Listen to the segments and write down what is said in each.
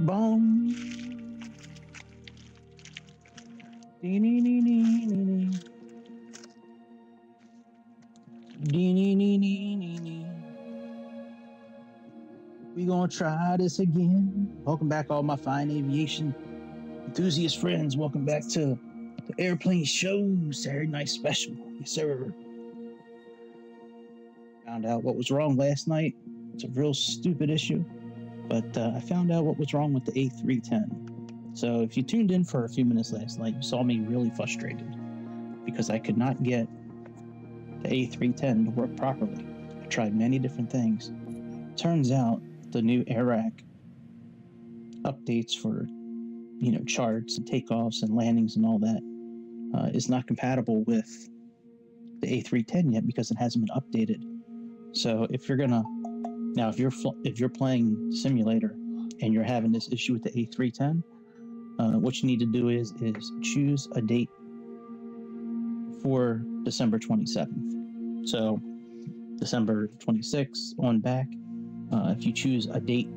Boom. Dee nee nee nee nee nee. Dee nee nee nee nee nee. We gonna try this again. Welcome back, all my fine aviation enthusiast friends. Welcome back to the Airplane Show Saturday Night Special. Yes, sir. Found out what was wrong last night. It's a real stupid issue, but I found out what was wrong with the A310. So if you tuned in for a few minutes last night, you saw me really frustrated because I could not get the A310 to work properly. I tried many different things. Turns out the new AIRAC updates for charts and takeoffs and landings and all that is not compatible with the A310 yet because it hasn't been updated. So if you're playing simulator and you're having this issue with the A310, what you need to do is choose a date for December 27th. So December 26th on back. If you choose a date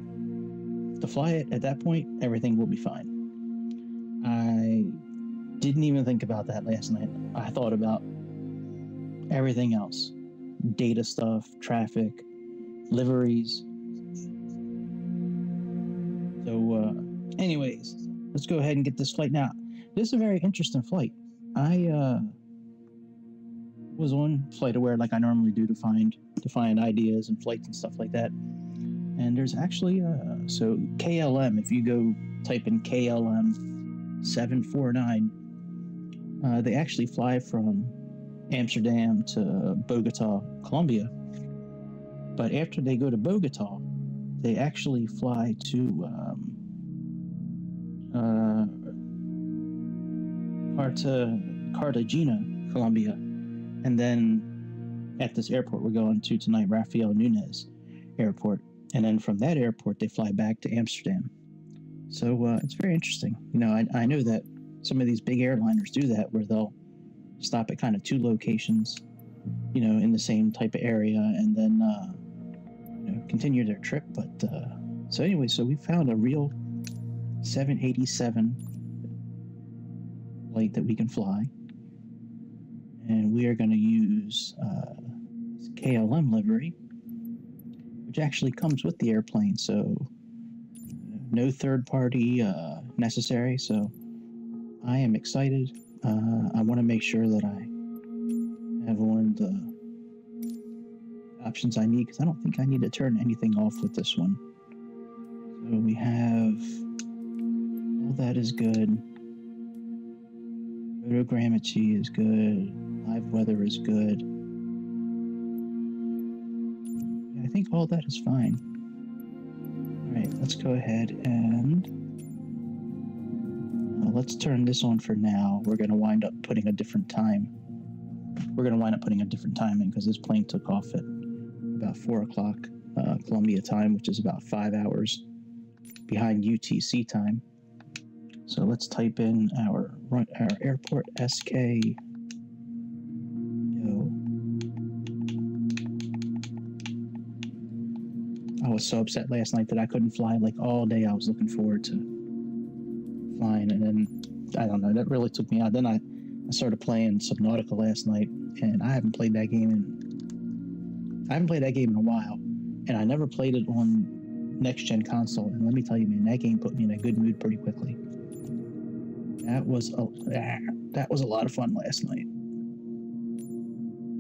to fly it at that point, everything will be fine. I didn't even think about that last night. I thought about everything else. Data stuff, traffic, liveries. So, anyways, let's go ahead and get this flight now. This is a very interesting flight. I was on FlightAware like I normally do to find ideas and flights and stuff like that. And there's actually so KLM. If you go type in KLM 749, they actually fly from Amsterdam to Bogota, Colombia. But after they go to Bogota, they actually fly to Cartagena, Colombia. And then at this airport we're going to tonight, Rafael Núñez Airport. And then from that airport, they fly back to Amsterdam. So it's very interesting. I know that some of these big airliners do that, where they'll stop at kind of two locations, in the same type of area, and then continue their trip. But so anyway, so we found a real 787 flight that we can fly, and we are going to use KLM livery, which actually comes with the airplane. So no third party necessary. So I am excited. I want to make sure that I have on the options I need, because I don't think I need to turn anything off with this one. So we have all that is good. Photogrammetry is good. Live weather is good. I think all that is fine. All right, let's go ahead and let's turn this on for now. We're going to wind up putting a different time. We're going to wind up putting a different time in because this plane took off at about 4 o'clock Columbia time, which is about 5 hours behind UTC time. So let's type in our airport SK. I was so upset last night that I couldn't fly. Like all day I was looking forward to flying, and then I don't know, that really took me out. Then I started playing Subnautica last night, and I haven't played that game in a while, and I never played it on next gen console. And let me tell you, man, that game put me in a good mood pretty quickly. That was a lot of fun last night.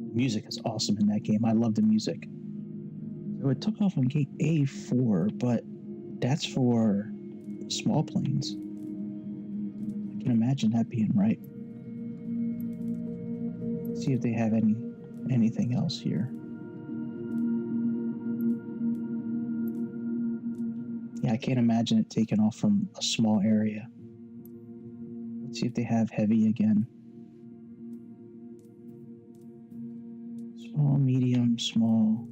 The music is awesome in that game. I love the music. So it took off on gate A4, but that's for small planes. I can imagine that being right. Let's see if they have anything else here. Yeah, I can't imagine it taking off from a small area. Let's see if they have heavy again. Small, medium, small.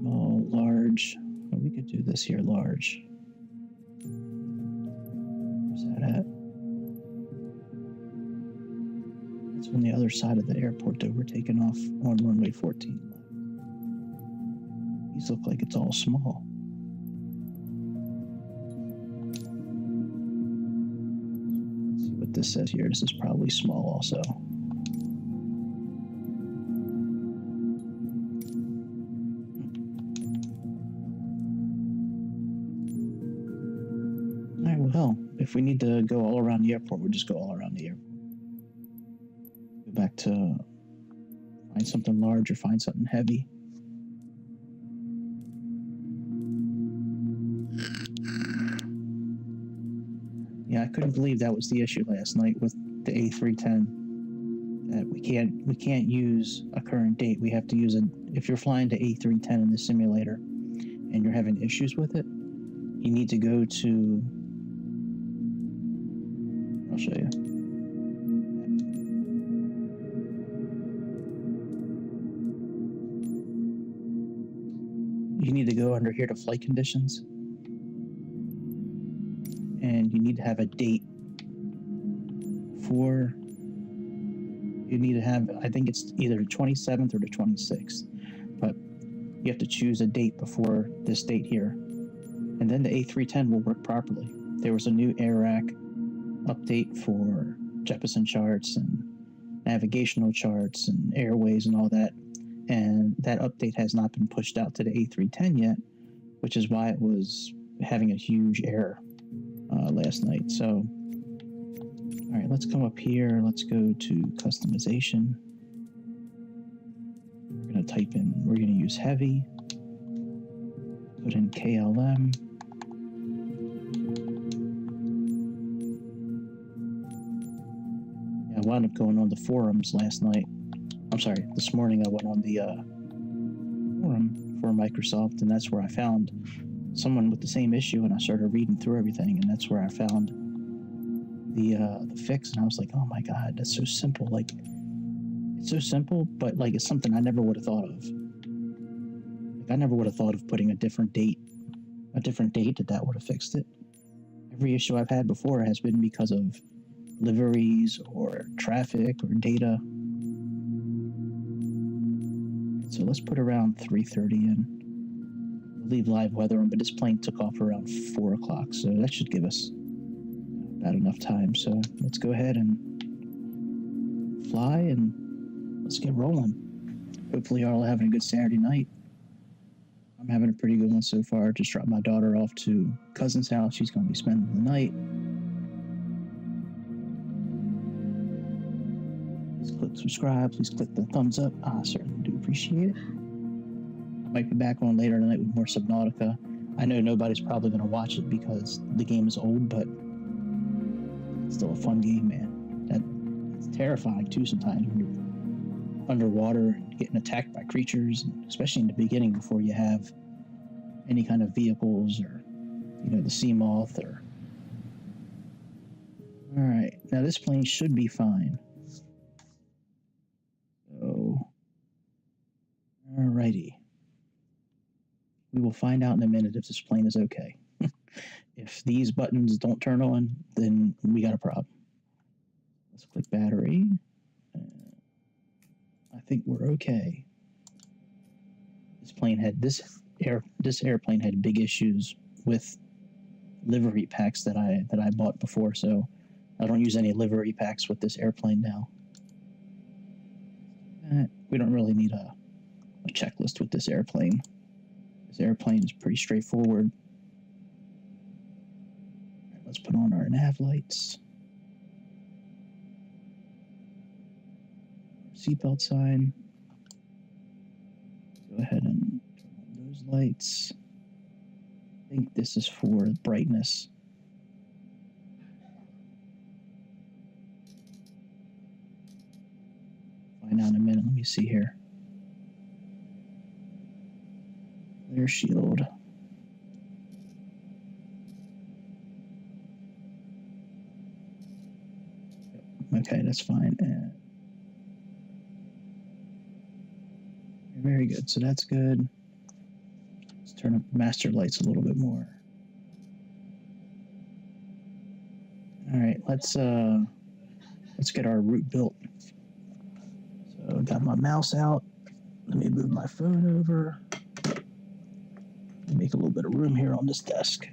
Small, large. Oh, we could do this here, large. Where's that at? It's on the other side of the airport that we're taking off on runway 14 left. These look like it's all small. Let's see what this says here. This is probably small also. All right, well, if we need to go all around the airport, we'll just go all around the airport. Go back to find something large or find something heavy. Yeah, I couldn't believe that was the issue last night with the A310. That we can't use a current date. We have to use if you're flying to A310 in the simulator and you're having issues with it, you need to go to, I'll show you. You need to go under here to flight conditions. And you need to have a date for, you need to have, I think it's either the 27th or the 26th, but you have to choose a date before this date here. And then the A310 will work properly. There was a new AirRack update for Jeppesen charts and navigational charts and airways and all that. And that update has not been pushed out to the A310 yet, which is why it was having a huge error last night. So, all right, let's come up here. Let's go to customization. We're going to type in, we're going to use heavy. Put in KLM. Yeah, I wound up going on the forums last night. I'm sorry, this morning I went on the forum for Microsoft, and that's where I found someone with the same issue, and I started reading through everything, and that's where I found the fix, and I was like, oh my god, that's so simple. Like, it's so simple, but like it's something I never would have thought of. Like, I never would have thought of putting a different date that would have fixed it. Every issue I've had before has been because of liveries or traffic or data. So let's put around 3:30 in. Leave live weather on, but this plane took off around 4 o'clock, so that should give us about enough time. So let's go ahead and fly and let's get rolling. Hopefully y'all are having a good Saturday night. I'm having a pretty good one so far. Just dropped my daughter off to cousin's house. She's going to be spending the night. Please click subscribe. Please click the thumbs up. I certainly do appreciate it. Might be back on later tonight with more Subnautica. I know nobody's probably going to watch it because the game is old, but it's still a fun game, man. It's terrifying too sometimes when you're underwater and getting attacked by creatures, especially in the beginning before you have any kind of vehicles or, the sea moth or... All right, now this plane should be fine. So, alrighty. We will find out in a minute if this plane is okay. If these buttons don't turn on, then we got a problem. Let's click battery. I think we're okay. This airplane had big issues with livery packs that I bought before, so I don't use any livery packs with this airplane now. We don't really need a checklist with this airplane. This airplane is pretty straightforward. All right, let's put on our nav lights. Seatbelt sign. Go ahead and turn on those lights. I think this is for brightness. Find out in a minute. Let me see here. Clear shield. Okay, that's fine. Very good. So that's good. Let's turn up the master lights a little bit more. All right, let's get our route built. So got my mouse out. Let me move my phone over. Make a little bit of room here on this desk.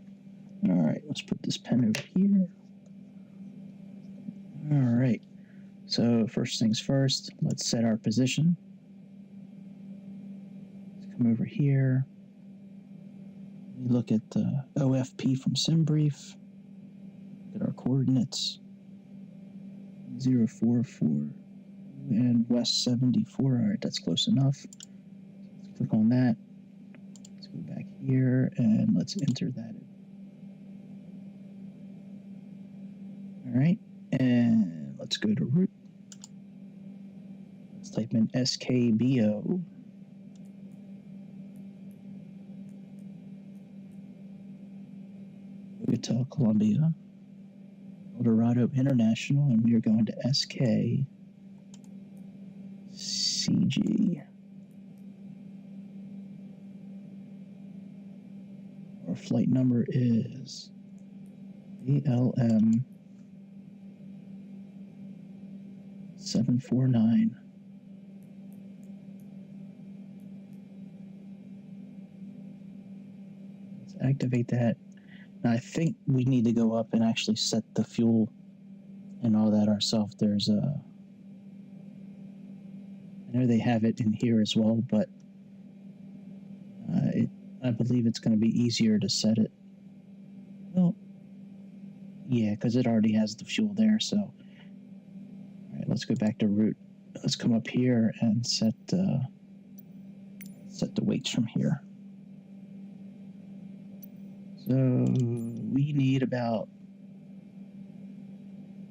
All right, let's put this pen over here. All right, so first things first, let's set our position. Let's come over here. We look at the OFP from SimBrief. Look at our coordinates. 044 and west 74. All right, that's close enough. Let's click on that. Let's go back here and let's enter that in. All right, and let's go to root. Let's type in SKBO. Bogota, Colombia. Eldorado International, and we are going to SKCG. Our flight number is ALM 749. Let's activate that. Now, I think we need to go up and actually set the fuel and all that ourselves. There's a... I know they have it in here as well, but I believe it's going to be easier to set it. Well, yeah, because it already has the fuel there, so... All right, let's go back to root. Let's come up here and set the weights from here. So we need about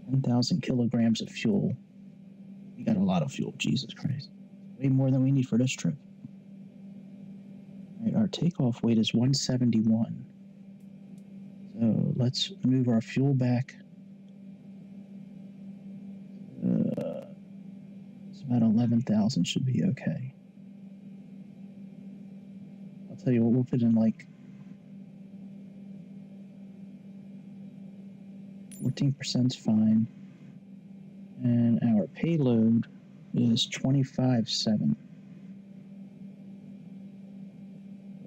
1,000 kilograms of fuel. We got a lot of fuel, Jesus Christ. Way more than we need for this trip. All right, our takeoff weight is 171. So let's move our fuel back. It's about 11,000 should be okay. I'll tell you what, we'll put in like 14% is fine. And our payload is 25.7.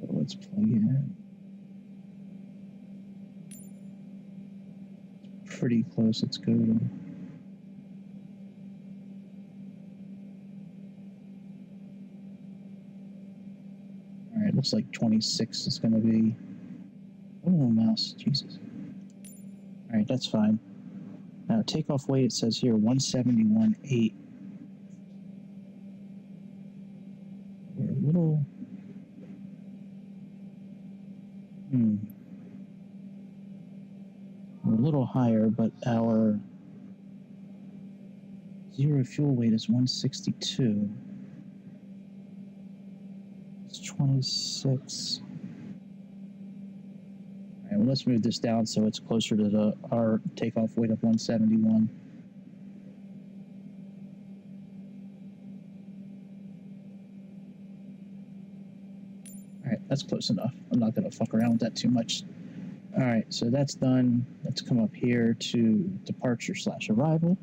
So let's plug in. It's pretty close. Let's go to... All right, looks like 26 is going to be... Oh, mouse, Jesus. All right, that's fine. Now, takeoff weight, it says here 171.8. We're a little... We're a little higher, but our zero fuel weight is 162. It's 26. All right, well, let's move this down so it's closer to our takeoff weight of 171. All right, that's close enough. I'm not going to fuck around with that too much. All right, so that's done. Let's come up here to departure/arrival.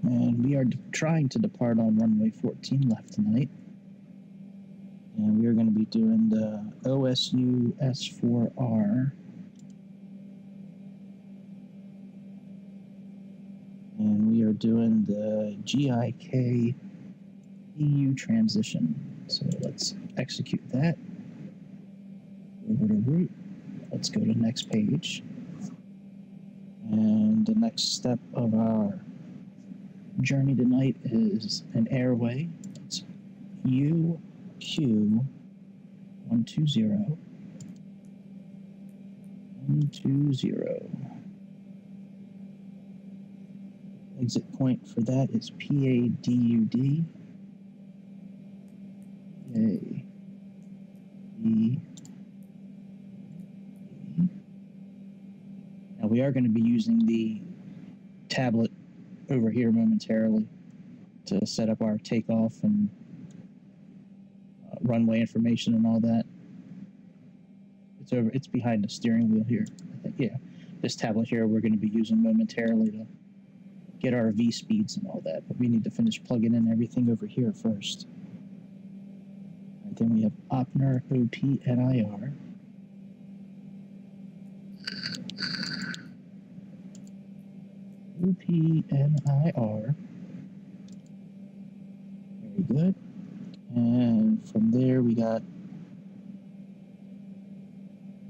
And we are trying to depart on runway 14 left tonight. And we are going to be doing the OSU S4R. And we are doing the GIK EU transition. So let's execute that. Over to route. Let's go to the next page. And the next step of our journey tonight is an airway. It's UQ120. 120. Exit point for that is PADUD. Now we are going to be using the tablet over here momentarily to set up our takeoff and runway information and all that. It's behind the steering wheel here. I think, yeah, this tablet here we're going to be using momentarily to get our V speeds and all that, but we need to finish plugging in everything over here first. then we have Opner, OPNIR. OPNIR. Very good. And from there we got,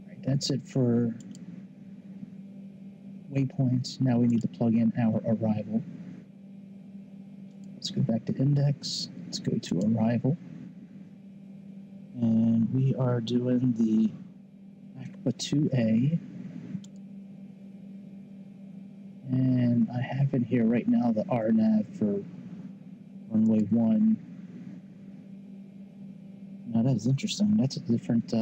alright, that's it for waypoints. Now we need to plug in our arrival. Let's go back to index. Let's go to arrival. And we are doing the ACPA 2A. And I have in here right now the RNAV for runway 1. Now that is interesting. That's a different,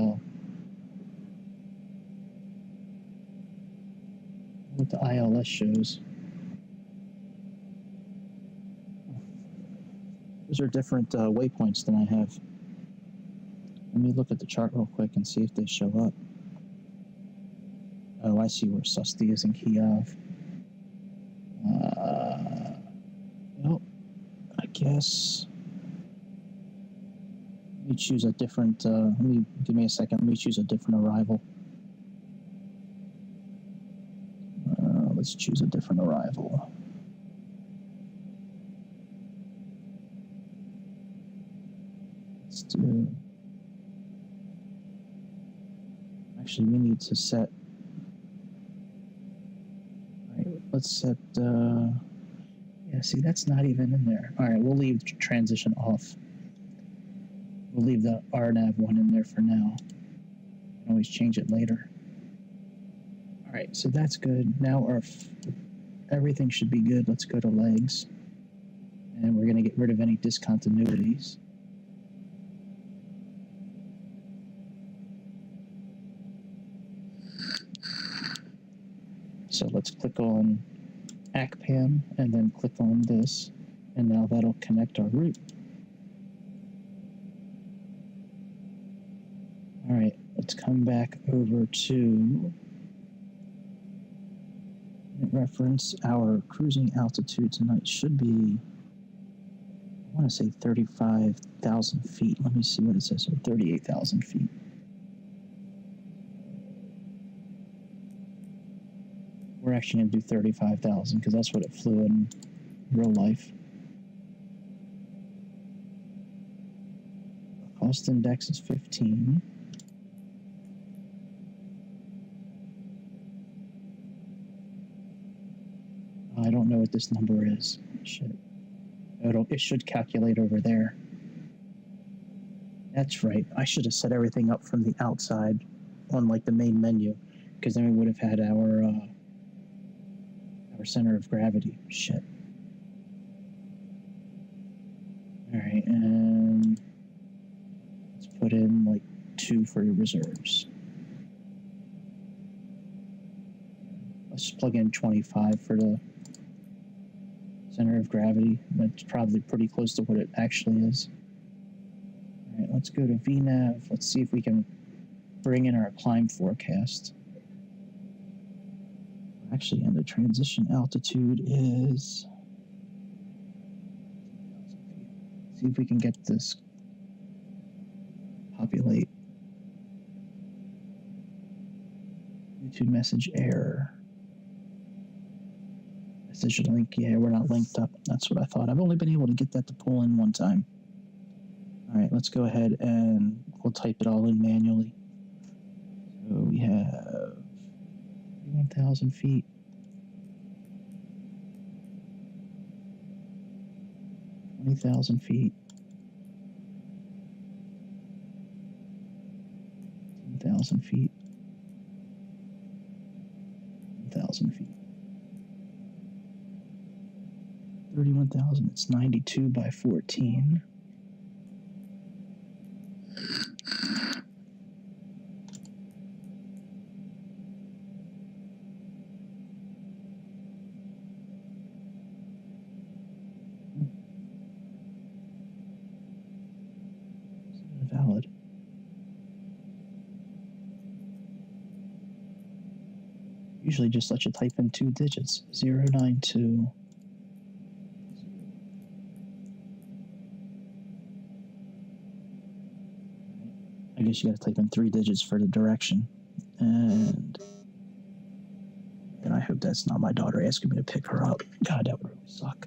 what the ILS shows. Those are different waypoints than I have. Let me look at the chart real quick and see if they show up. Oh, I see where Susti is in Kiev. Well, I guess. Let me choose a different. Give me a second. Let me choose a different arrival. Let's choose a different arrival. Let's do. Actually, we need to set. All right, let's set. Yeah, see, that's not even in there. All right, we'll leave transition off. We'll leave the RNAV one in there for now. You can always change it later. All right, so that's good. Now everything should be good. Let's go to legs. And we're going to get rid of any discontinuities. So let's click on ACPAM and then click on this. And now that'll connect our route. All right, let's come back over to reference. Our cruising altitude tonight should be, I want to say 35,000 feet. Let me see what it says here, 38,000 feet. We're actually going to do 35,000 because that's what it flew in real life. Cost index is 15. I don't know what this number is. Shit. It should calculate over there. That's right. I should have set everything up from the outside on like the main menu, because then we would have had our center of gravity. Shit. All right, and let's put in like 2 for your reserves. Let's plug in 25 for the center of gravity. That's probably pretty close to what it actually is. All right, let's go to VNAV. Let's see if we can bring in our climb forecast. Actually, and the transition altitude is. See if we can get this populate. YouTube message error. Message link, yeah, we're not linked up. That's what I thought. I've only been able to get that to pull in one time. All right, let's go ahead and we'll type it all in manually. So we have 1,000 feet. 20,000 feet. 10,000 feet. 1,000 feet. 31,000, it's 92 by 14. Valid. Usually just let you type in 2 digits, 092. I guess you gotta type in 3 digits for the direction. And I hope that's not my daughter asking me to pick her up. God, that would really suck.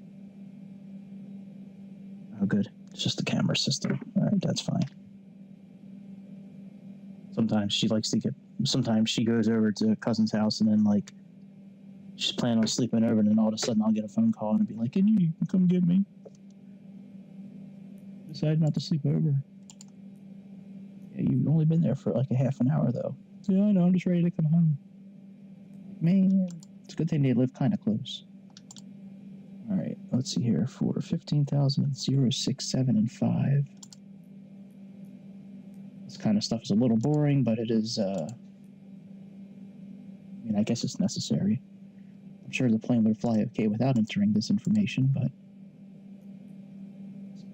Oh, good. It's just the camera system. All right, that's fine. Sometimes she likes to sometimes she goes over to a cousin's house and then, like, she's planning on sleeping over, and then all of a sudden I'll get a phone call and be like, "Can you come get me?" Decided not to sleep over. Yeah, you've only been there for like a half an hour, though. Yeah, I know, I'm just ready to come home. Man, it's a good thing they live kind of close. All right, let's see here. For 15,000, 0, 6, 7, and 5. This kind of stuff is a little boring, but it is, I mean, I guess it's necessary. I'm sure the plane would fly okay without entering this information, but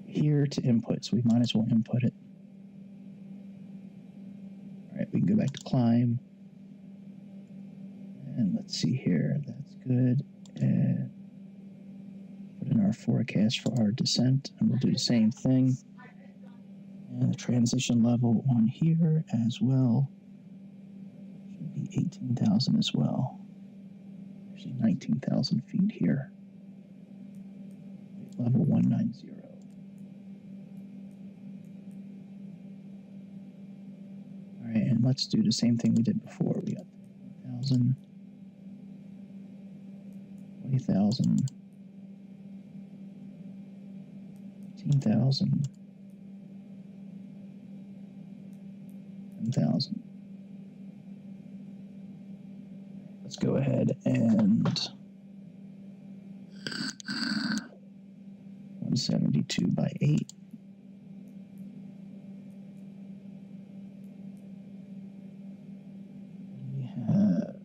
here to input, so we might as well input it. All right, we can go back to climb. And let's see here, that's good. And put in our forecast for our descent, and we'll do the same thing. And the transition level on here as well should be 18,000 as well. Actually, 19,000 feet here. Level 190. All right, and let's do the same thing we did before. We got 1,000, 20,000, 18,000, 10,000. Let's go ahead and 172 by 8. We have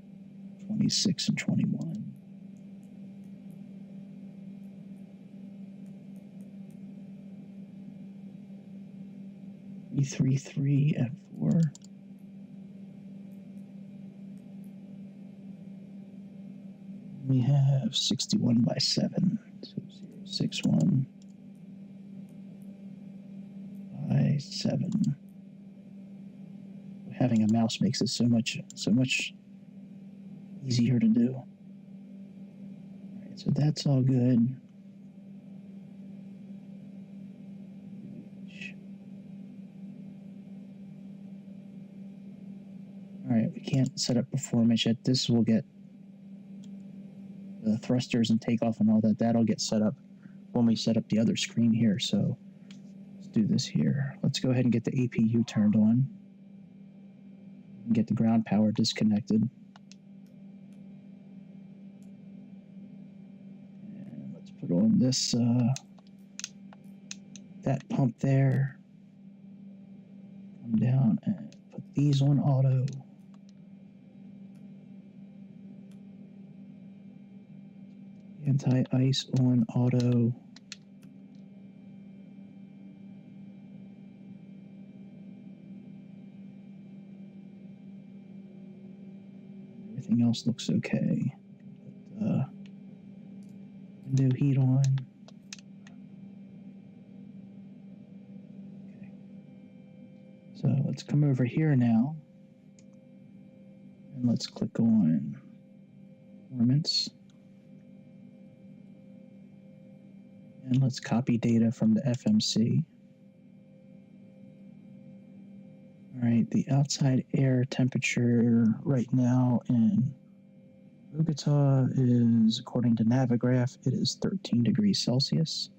26 and 21. Three, 3, and 4. We have 61 by 7. So 0, 6, 1 by 7. Having a mouse makes it so much easier to do. All right, so that's all good. All right, we can't set up performance yet. This will get the thrusters and takeoff and all that. That'll get set up when we set up the other screen here. So let's do this here. Let's go ahead and get the APU turned on. And get the ground power disconnected. And let's put on this, that pump there. Come down and put these on auto. Anti-ice on auto. Everything else looks okay. Put window heat on. Okay. So let's come over here now. And let's click on performance. And let's copy data from the FMC. All right, the outside air temperature right now in Bogota is, according to Navigraph, it is 13 degrees Celsius.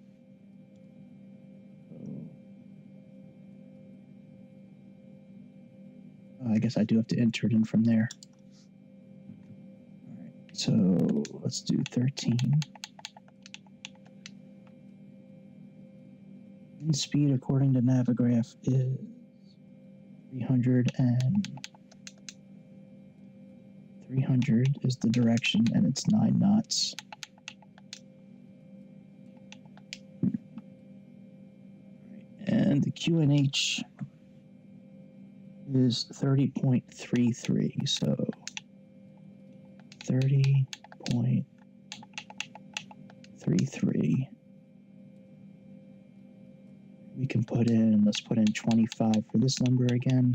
I guess I do have to enter it in from there. All right, so let's do 13. Wind speed, according to Navigraph, is 300 is the direction, and it's 9 knots. And the QNH is 30.33, so 30.33. We can put in, let's put in 25 for this number again.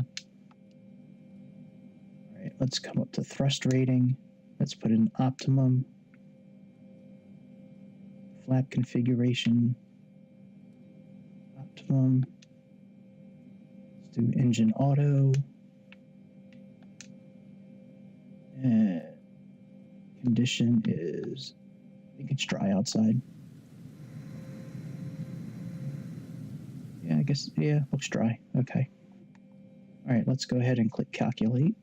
All right, let's come up to thrust rating. Let's put in optimum. Flap configuration. Optimum. Let's do engine auto. And condition is, I think it's dry outside. Yeah, I guess, yeah, looks dry. Okay. All right, let's go ahead and click calculate.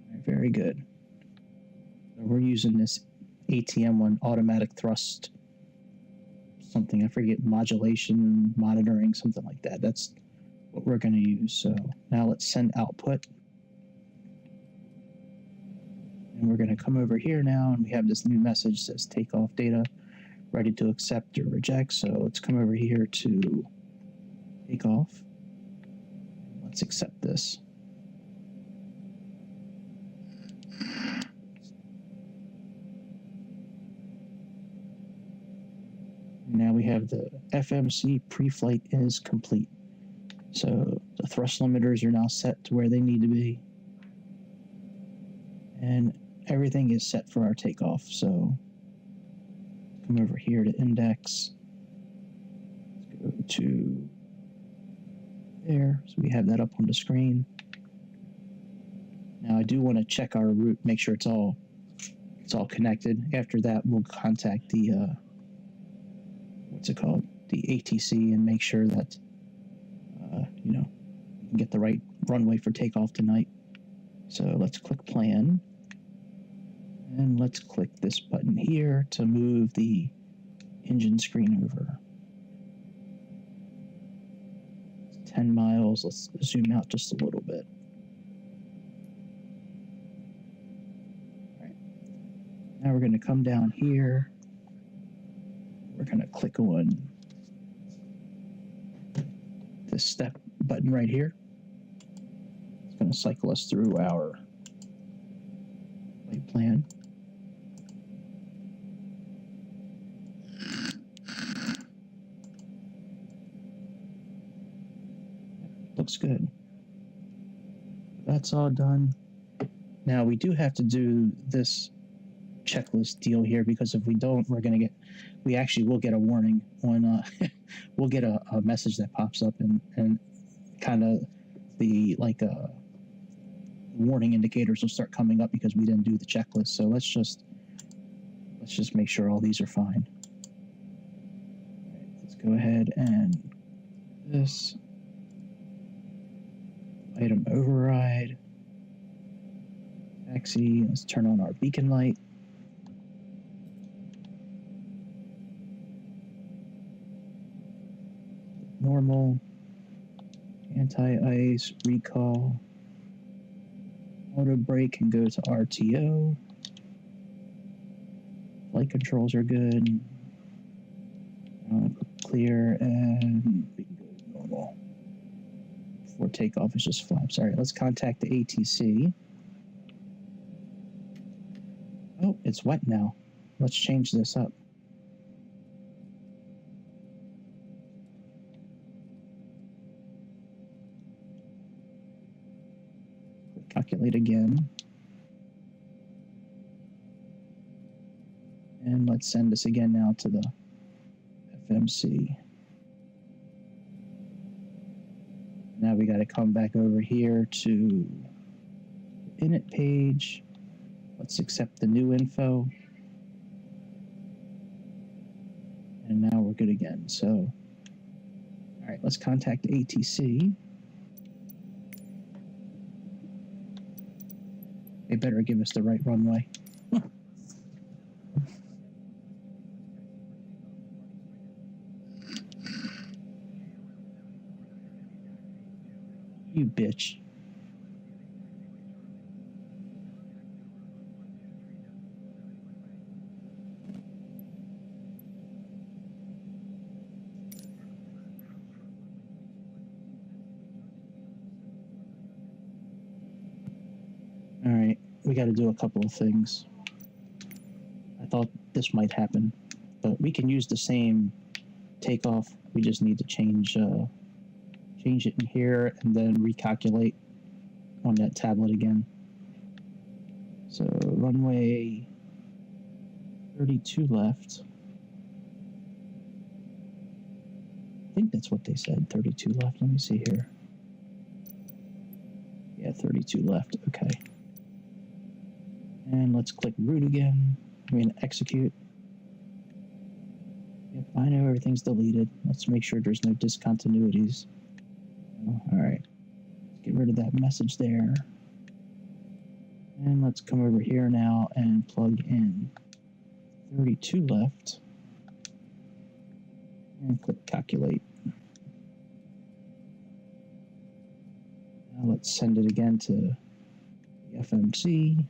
All right, very good. So we're using this ATM one, automatic thrust, something, I forget, modulation, monitoring, something like that. That's what we're going to use. So now let's send output. And we're going to come over here now, and we have this new message that says takeoff data, ready to accept or reject. So let's come over here to takeoff. Let's accept this. Now we have the FMC pre-flight is complete. So the thrust limiters are now set to where they need to be. And everything is set for our takeoff. So come over here to index. Let's go to there. So we have that up on the screen. Now I do want to check our route, make sure it's all connected. After that, we'll contact the what's it called? The ATC, and make sure that we can get the right runway for takeoff tonight. So let's click plan. And let's click this button here to move the engine screen over. 10 miles. Let's zoom out just a little bit. All right. Now we're going to come down here. We're going to click on this step button right here. It's going to cycle us through our flight plan. Looks good. That's all done. Now we do have to do this checklist deal here, because if we don't, we actually will get a warning on, we'll get a message that pops up and kind of the warning indicators will start coming up because we didn't do the checklist. So let's just make sure all these are fine. All right, let's go ahead and this item override taxi. Let's turn on our beacon light. Normal, anti-ice, recall, auto brake, and go to RTO. Flight controls are good. Clear, and we can go to normal. Before takeoff is just flaps. All right, let's contact the ATC. Oh, it's wet now. Let's change this up. Calculate again. And let's send this again now to the FMC. Now we got to come back over here to the init page. Let's accept the new info. And now we're good again. So, all right, let's contact ATC. They better give us the right runway. You bitch. All right, we got to do a couple of things. I thought this might happen. but we can use the same takeoff. We just need to change it in here and then recalculate on that tablet again. So runway 32 left. I think that's what they said, 32 left. Let me see here. Yeah, 32 left, okay. And let's click route again. Execute. Yep, I know everything's deleted. Let's make sure there's no discontinuities. Oh, all right, let's get rid of that message there. And let's come over here now and plug in 32 left. And click calculate. Now let's send it again to the FMC.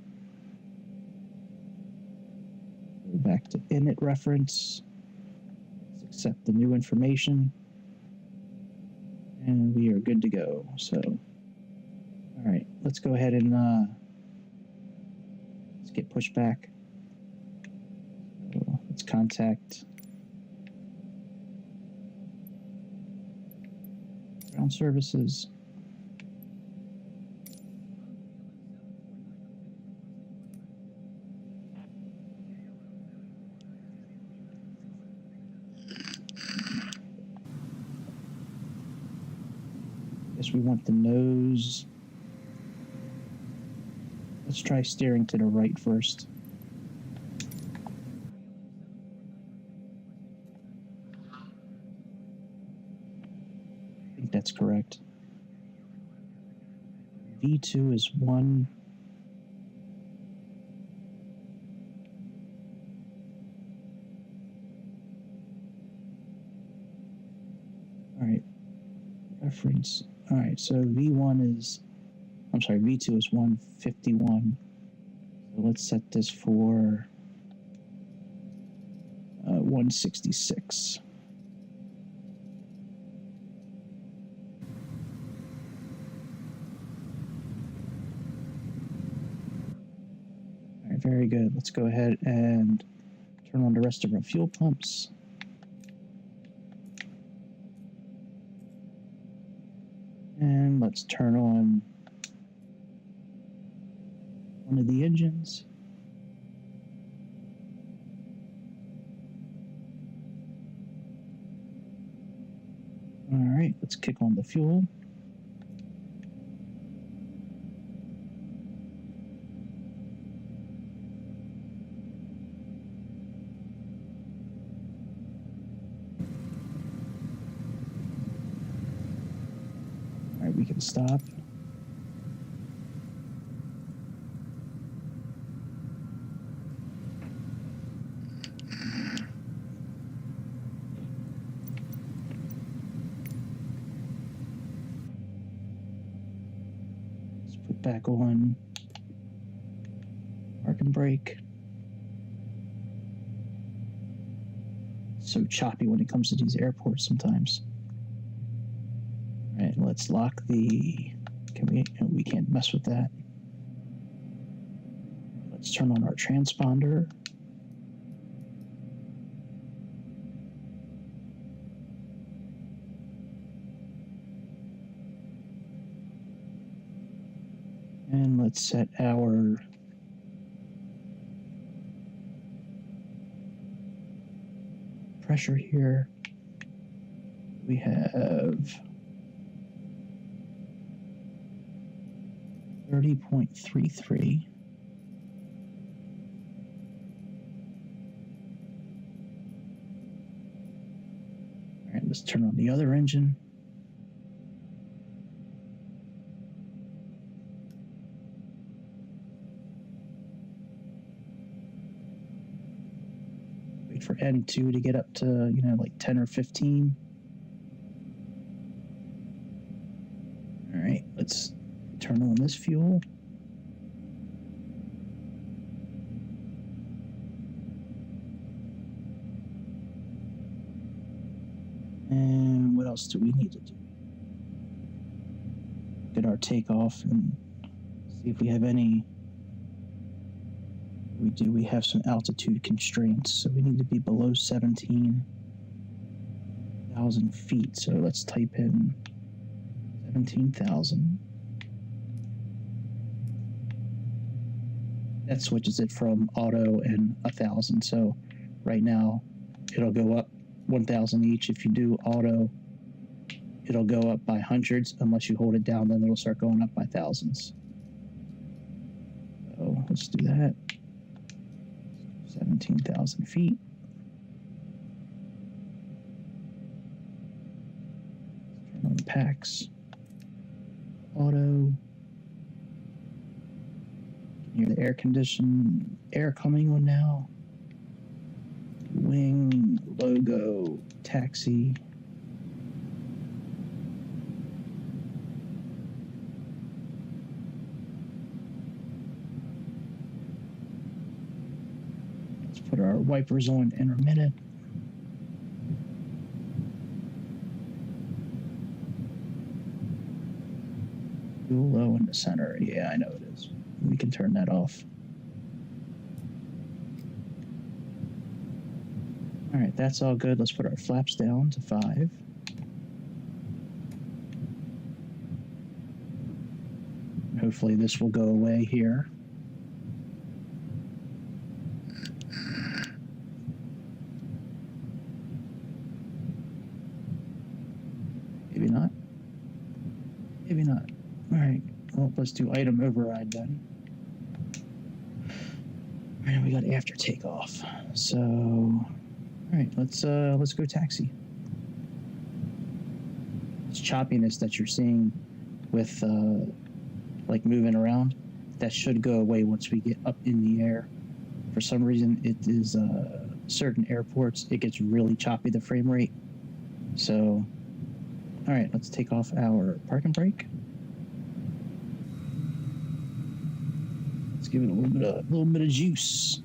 Go back to init reference. Let's accept the new information. And we are good to go. So, all right, let's go ahead and let's get pushed back. So let's contact ground services. Guess we want the nose. Let's try steering to the right first. I think that's correct. V2 is 1. All right. Reference. All right, so V2 is 151. So let's set this for 166. All right, very good. Let's go ahead and turn on the rest of our fuel pumps. And let's turn on one of the engines. All right, let's kick on the fuel. We can stop. Let's put back on park and brake. It's so choppy when it comes to these airports sometimes. All right, let's lock the, we can't mess with that. Let's turn on our transponder. And let's set our pressure here. We have 30.33. All right, let's turn on the other engine. Wait for N2 to get up to, like 10 or 15. All right, let's turn on this fuel. And what else do we need to do? Get our takeoff and see if we have any We have some altitude constraints, so we need to be below 17,000 feet. So let's type in 17,000. That switches it from auto and 1,000. So right now it'll go up 1,000 each. If you do auto, it'll go up by hundreds. Unless you hold it down, then it'll start going up by thousands. So let's do that. 17,000 feet. Turn on the packs. Auto. Hear the air condition. Air coming on now. Wing, logo, taxi. Put our wipers on intermittent. Fuel low in the center. Yeah, I know it is. We can turn that off. All right, that's all good. Let's put our flaps down to 5. Hopefully this will go away here. Maybe not. Maybe not. All right. Well, let's do item override then. All right, we got after takeoff. So, all right, let's go taxi. This choppiness that you're seeing with like moving around, that should go away once we get up in the air. For some reason, it is certain airports, it gets really choppy, the frame rate. So, all right, let's take off our parking brake. Let's give it a little bit of juice.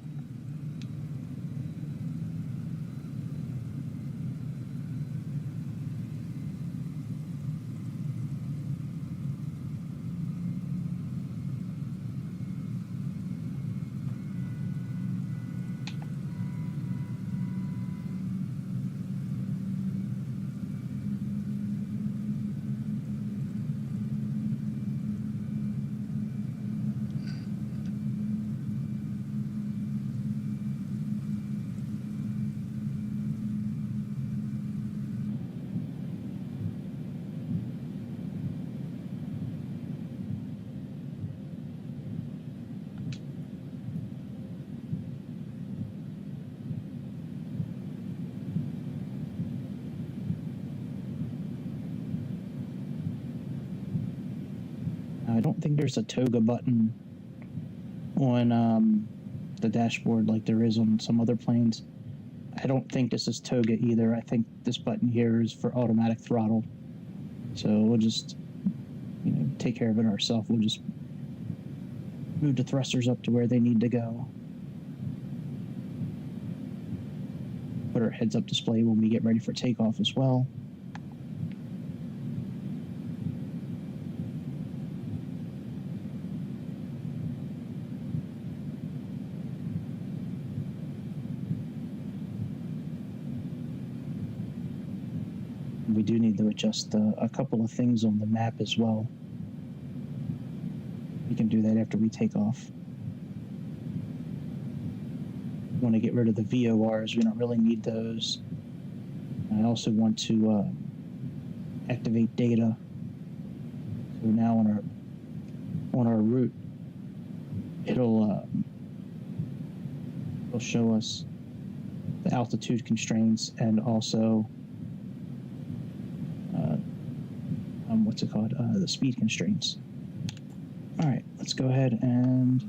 I don't think there's a toga button on the dashboard like there is on some other planes. I don't think this is toga either. I think this button here is for automatic throttle. So we'll just, take care of it ourselves. We'll just move the thrusters up to where they need to go. Put our heads-up display when we get ready for takeoff as well. We do need to adjust a couple of things on the map as well. We can do that after we take off. We want to get rid of the VORs. We don't really need those. I also want to activate data. So now on our route, it'll show us the altitude constraints and also the speed constraints. All right, let's go ahead and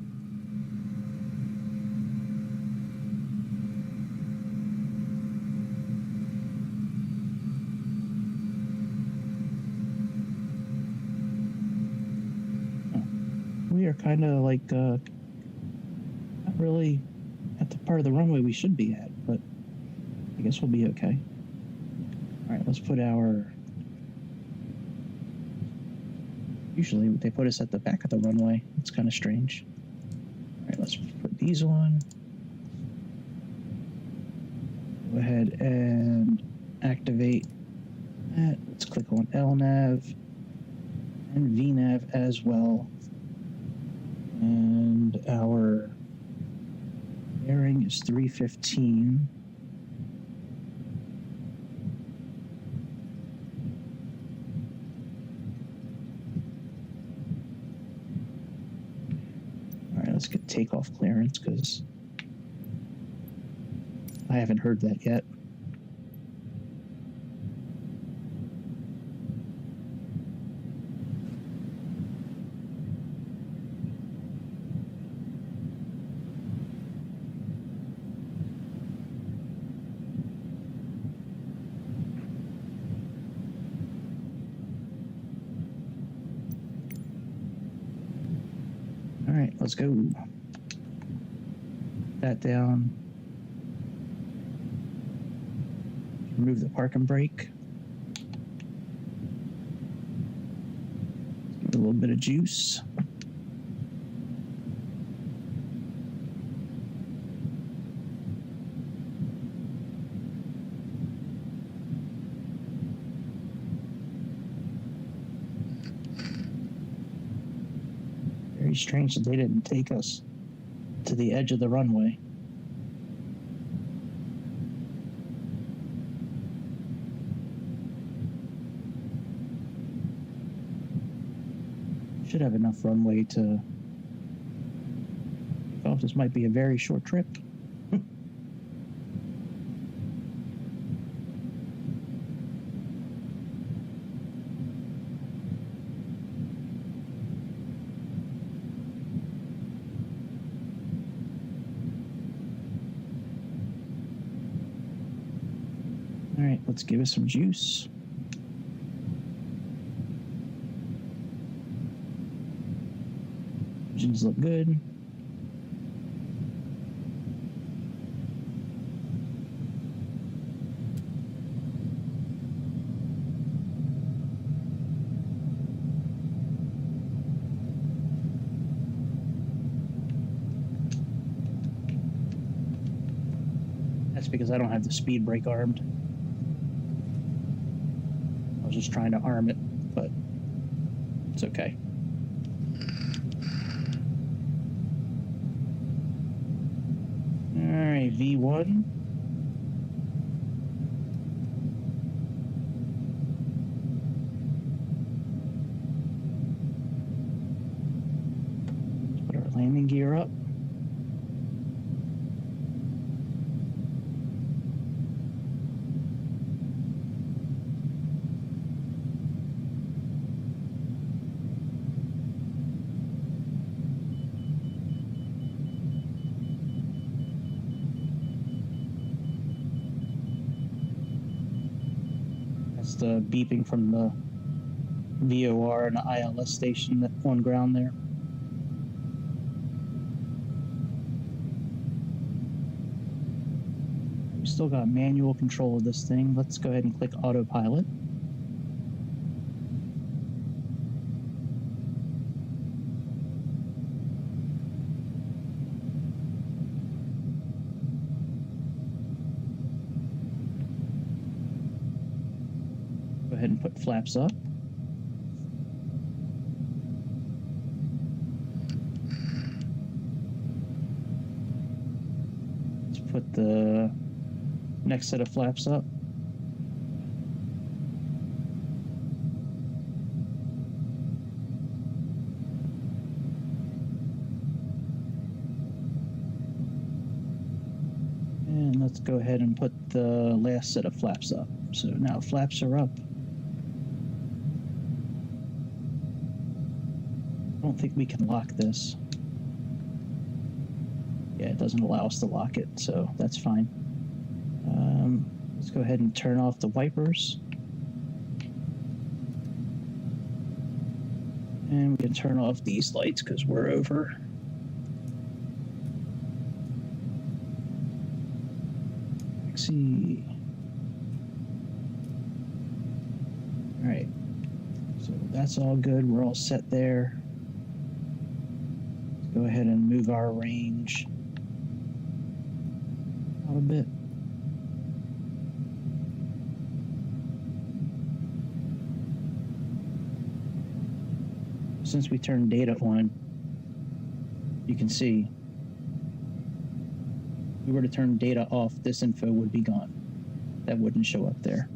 we are kind of like not really at the part of the runway we should be at, but I guess we'll be okay. All right, let's put our... Usually they put us at the back of the runway. It's kind of strange. All right, let's put these on. Go ahead and activate that. Let's click on LNAV and VNAV as well. And our bearing is 315. All right, let's get takeoff clearance because I haven't heard that yet. All right, let's go. That down. Remove the parking brake. Give it a little bit of juice. Very strange that they didn't take us to the edge of the runway. Should have enough runway to... Oh, this might be a very short trip. All right, let's give it some juice. Engines look good. That's because I don't have the speed brake armed. I was just trying to arm it, but it's okay. All right, V1. Let's put our landing gear up. The beeping from the VOR and the ILS station on ground there. We still got manual control of this thing. Let's go ahead and click autopilot. Go ahead and put flaps up. Let's put the next set of flaps up. And let's go ahead and put the last set of flaps up. So now flaps are up. I don't think we can lock this. Yeah, it doesn't allow us to lock it, so that's fine. Let's go ahead and turn off the wipers. And we can turn off these lights because we're over. Taxi. All right, so that's all good. We're all set there. Go ahead and move our range little bit. Since we turned data on, you can see if we were to turn data off, this info would be gone. That wouldn't show up there.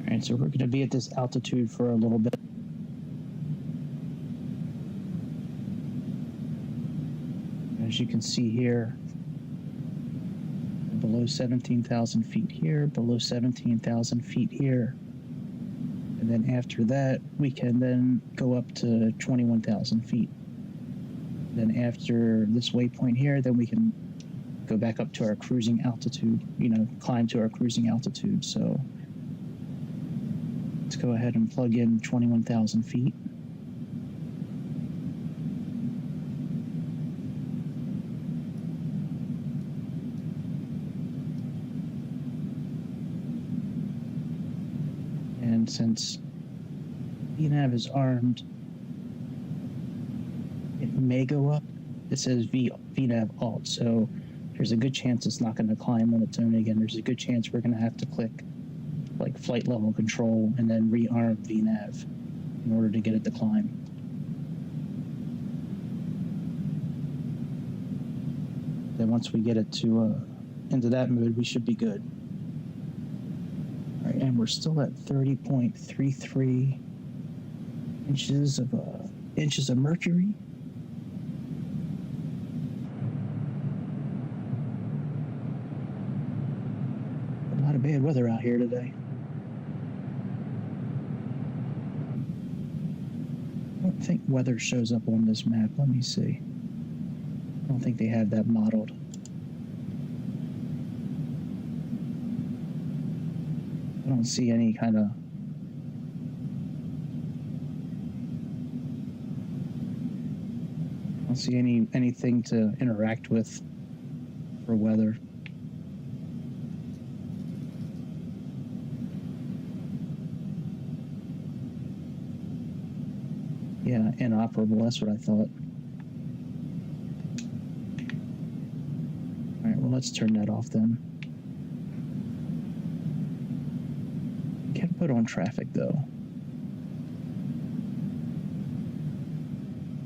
Alright, so we're going to be at this altitude for a little bit. As you can see here, below 17,000 feet here, below 17,000 feet here. And then after that, we can then go up to 21,000 feet. Then after this waypoint here, then we can go back up to our cruising altitude, climb to our cruising altitude. So let's go ahead and plug in 21,000 feet. And since VNav is armed, it may go up. It says VNav alt, so there's a good chance it's not going to climb on its own again. There's a good chance we're going to have to click like flight level control and then rearm VNav in order to get it to climb. Then once we get it to into that mode, we should be good. All right, and we're still at 30.33 inches of mercury. A lot of bad weather out here today. I don't think weather shows up on this map. Let me see. I don't think they have that modeled. I don't see any kind of I don't see anything to interact with for weather. Yeah, inoperable, that's what I thought. All right, well, let's turn that off then. Can put on traffic, though.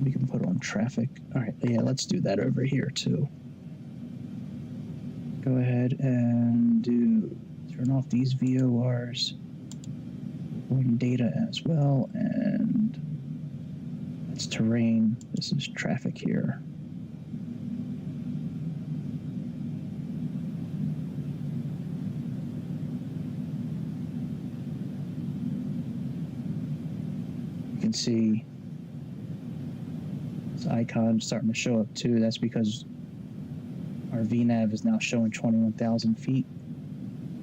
We can put on traffic. All right, yeah, let's do that over here, too. Go ahead and turn off these VORs. On data as well, and that's terrain. This is traffic here. You can see this icon starting to show up too. That's because our VNav is now showing 21,000 feet.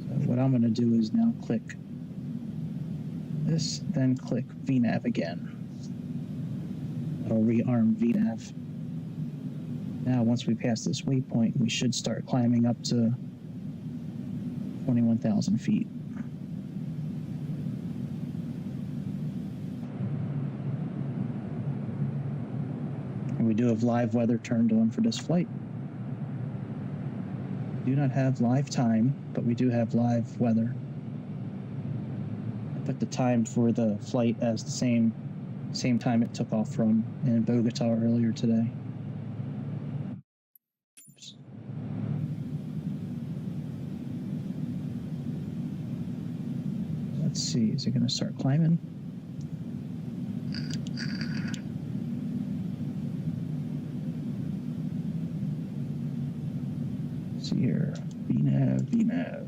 So what I'm going to do is now click this, then click VNav again. It'll rearm VNAV. Now, once we pass this waypoint, we should start climbing up to 21,000 feet. And we do have live weather turned on for this flight. We do not have live time, but we do have live weather. I put the time for the flight as the same time it took off from in Bogota earlier today. Oops. Let's see, is it going to start climbing? Let's see here, VNAV.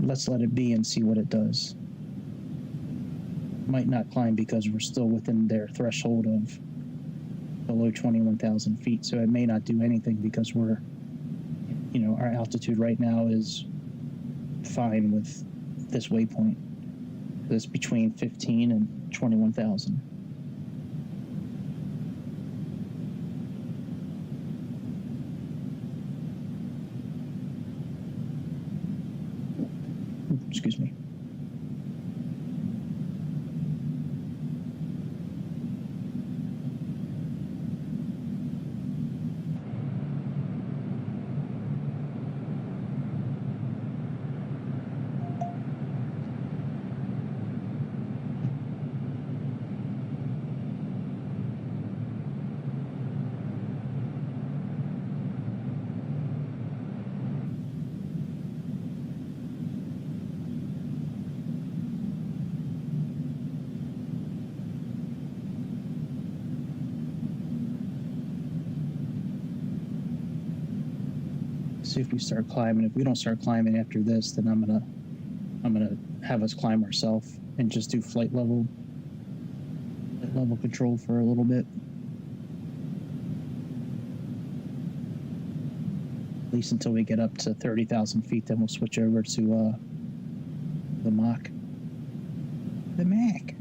Let's let it be and see what it does. Might not climb because we're still within their threshold of below 21,000 feet, so it may not do anything because we're, our altitude right now is fine with this waypoint. It's between 15 and 21,000. Excuse me. See if we start climbing. If we don't start climbing after this, then I'm gonna have us climb ourselves and just do flight level control for a little bit. At least until we get up to 30,000 feet, then we'll switch over to the Mach. The Mach.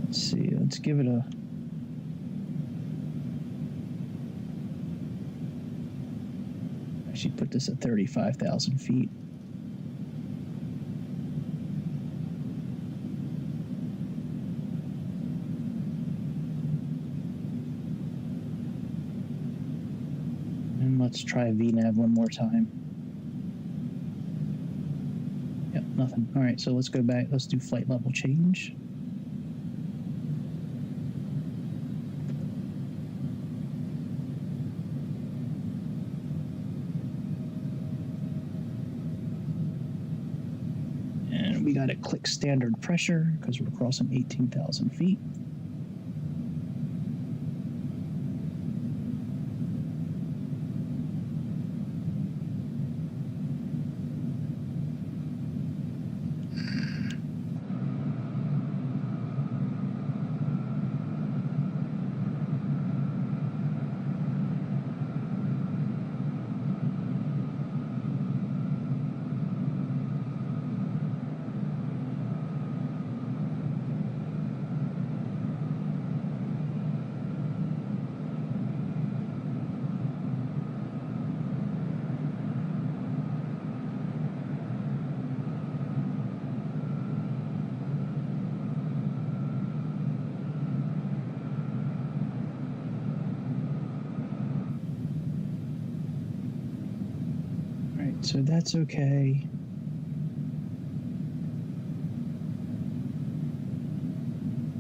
Let's see, let's give it a... Actually put this at 35,000 feet. And let's try VNAV one more time. Yep, nothing. All right, so let's go back. Let's do flight level change. We got to click standard pressure because we're crossing 18,000 feet. So that's okay.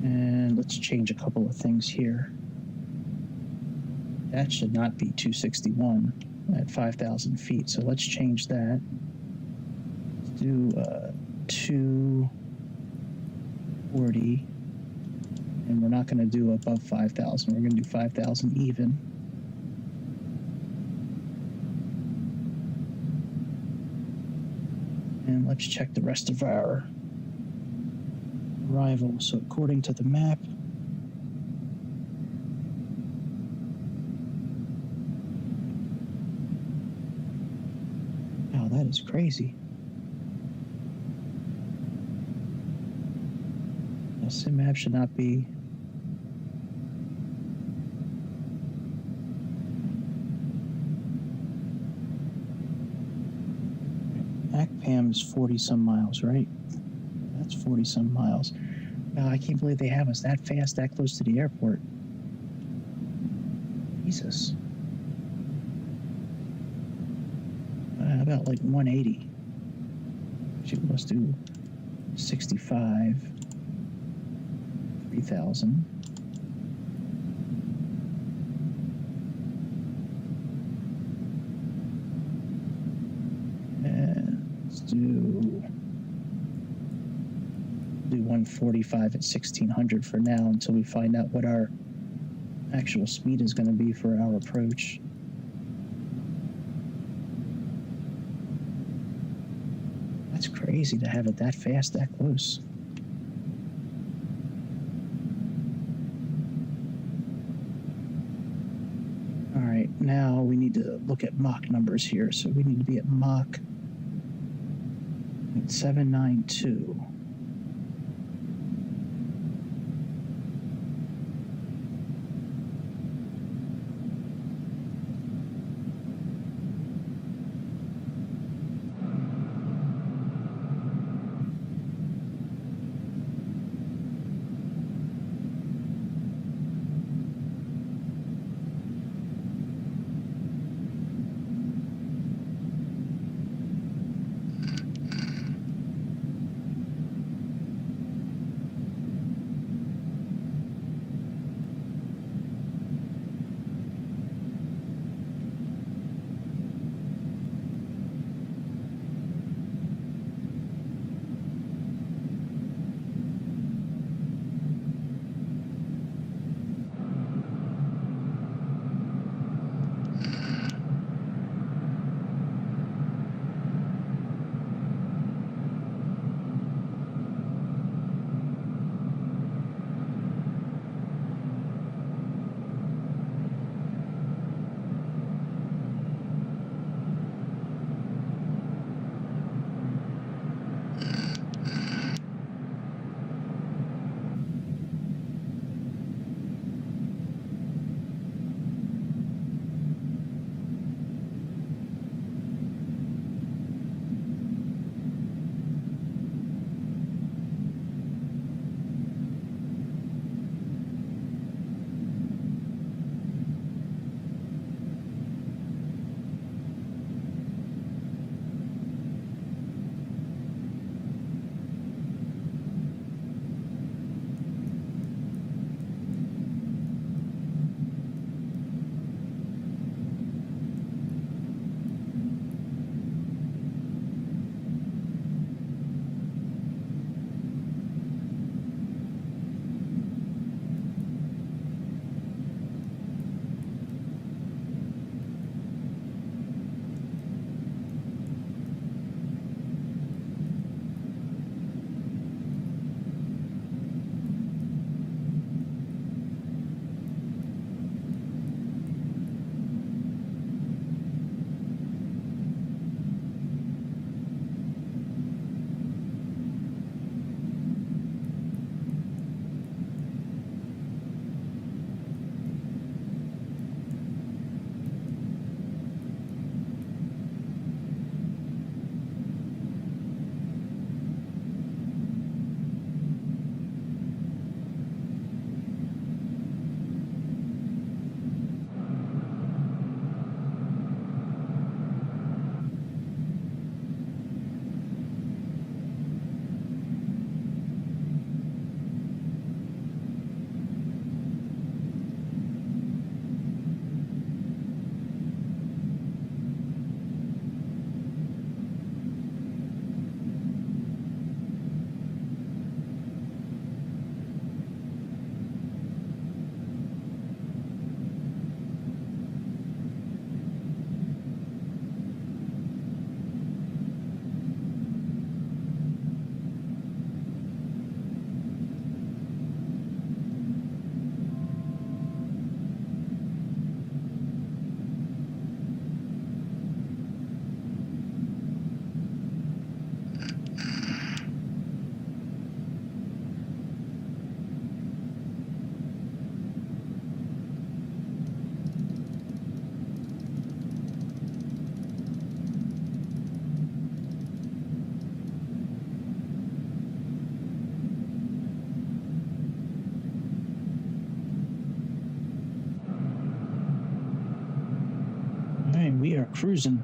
And let's change a couple of things here. That should not be 261 at 5,000 feet. So let's change that. Let's do 240. And we're not going to do above 5,000. We're going to do 5,000 even. And let's check the rest of our arrival. So according to the map, that is crazy. A sim map should not be. MacPam is 40 some miles, right? That's 40 some miles. Wow, I can't believe they have us that fast, that close to the airport. Jesus. How about like 180? Let's do 65, 3,000. And let's do 145 at 1,600 for now until we find out what our actual speed is going to be for our approach. That's crazy to have it that fast, that close. All right, now we need to look at Mach numbers here. So we need to be at Mach 792. And we are cruising.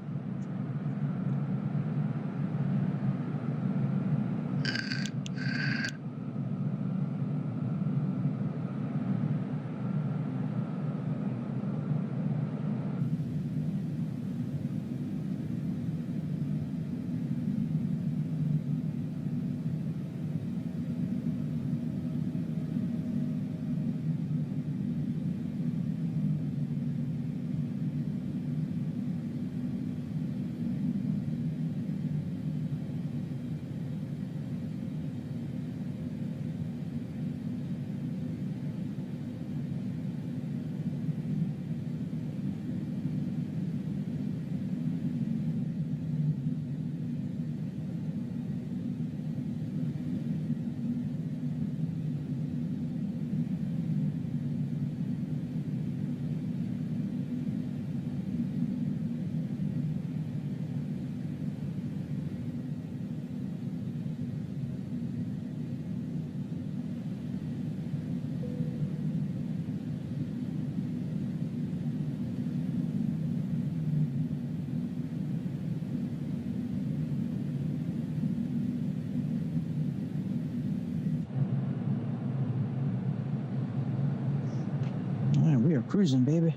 We are cruising, baby.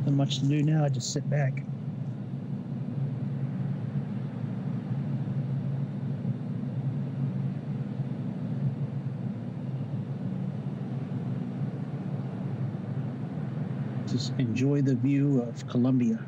Not much to do now, just sit back. Just enjoy the view of Colombia.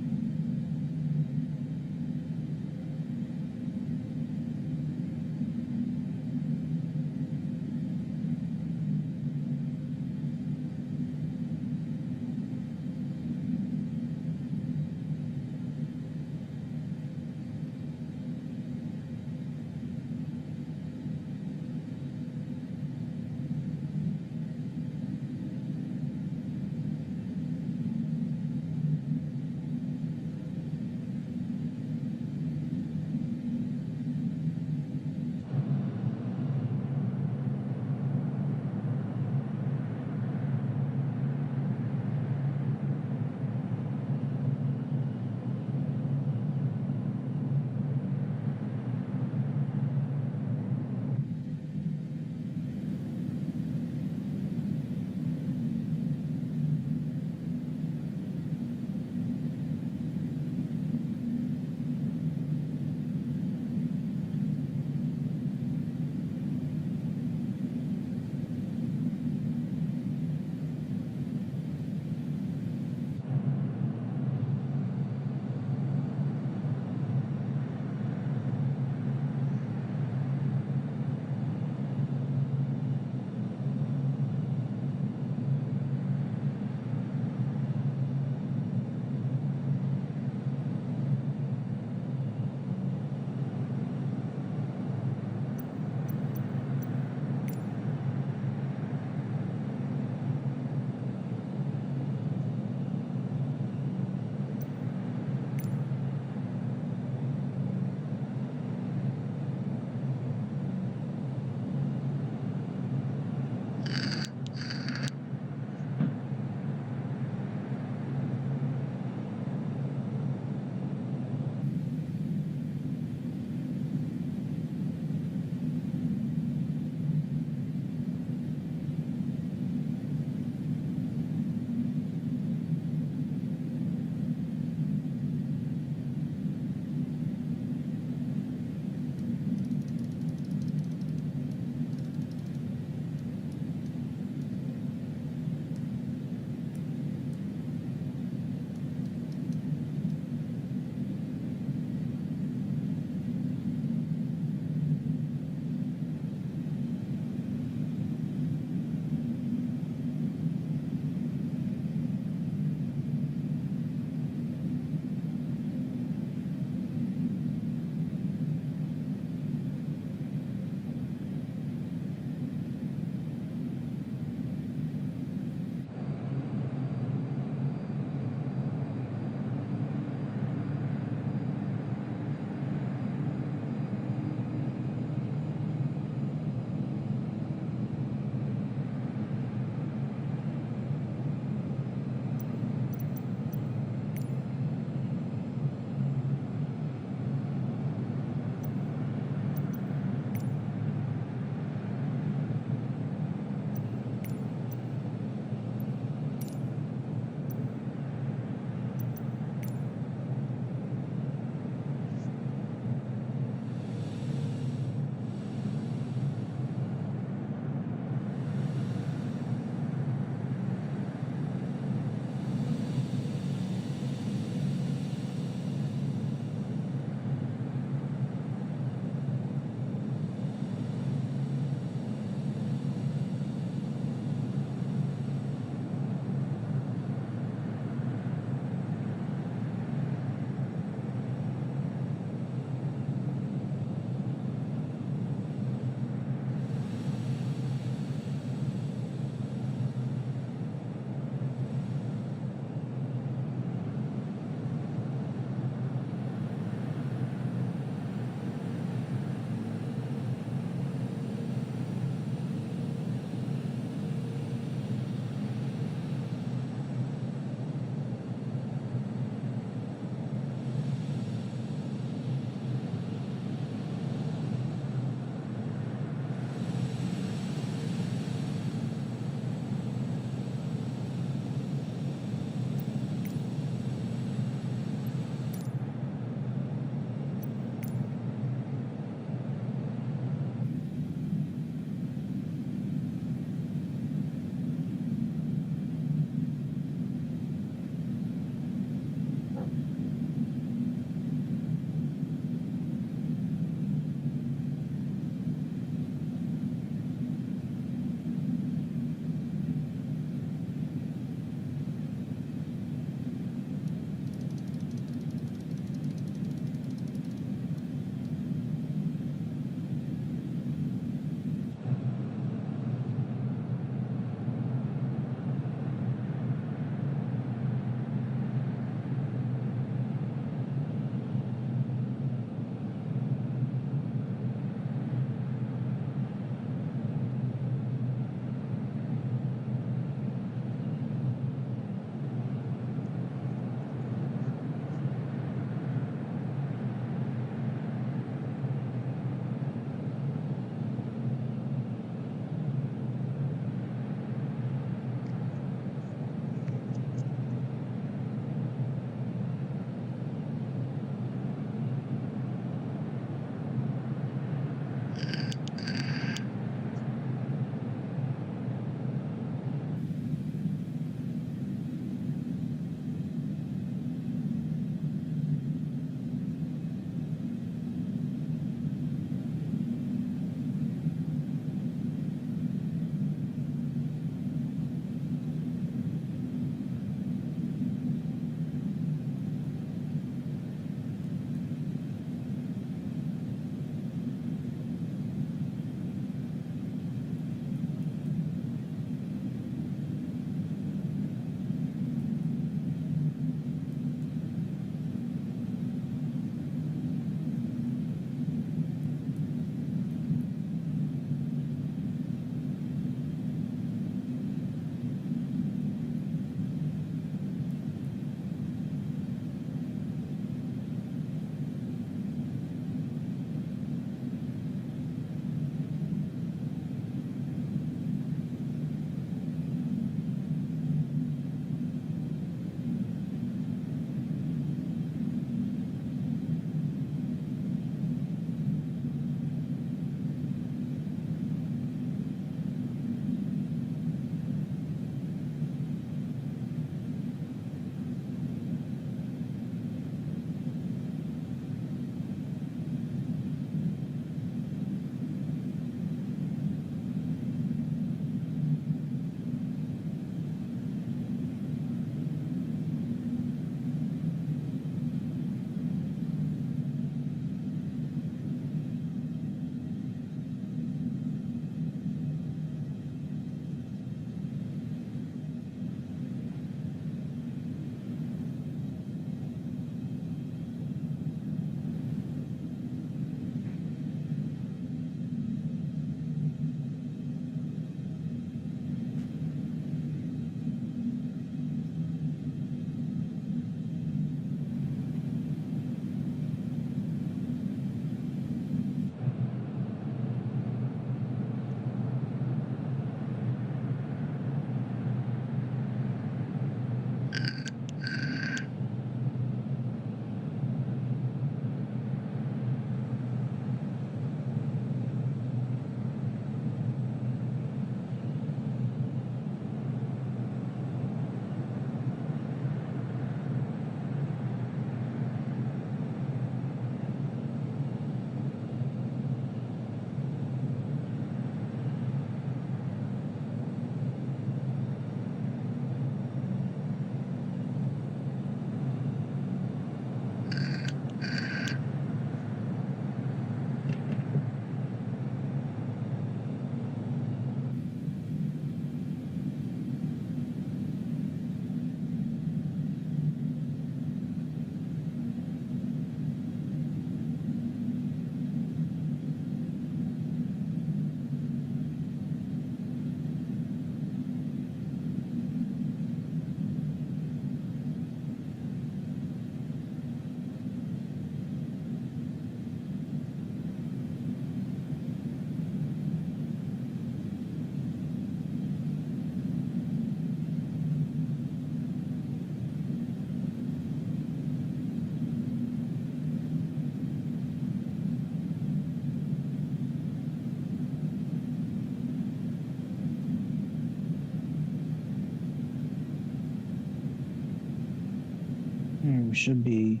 We should be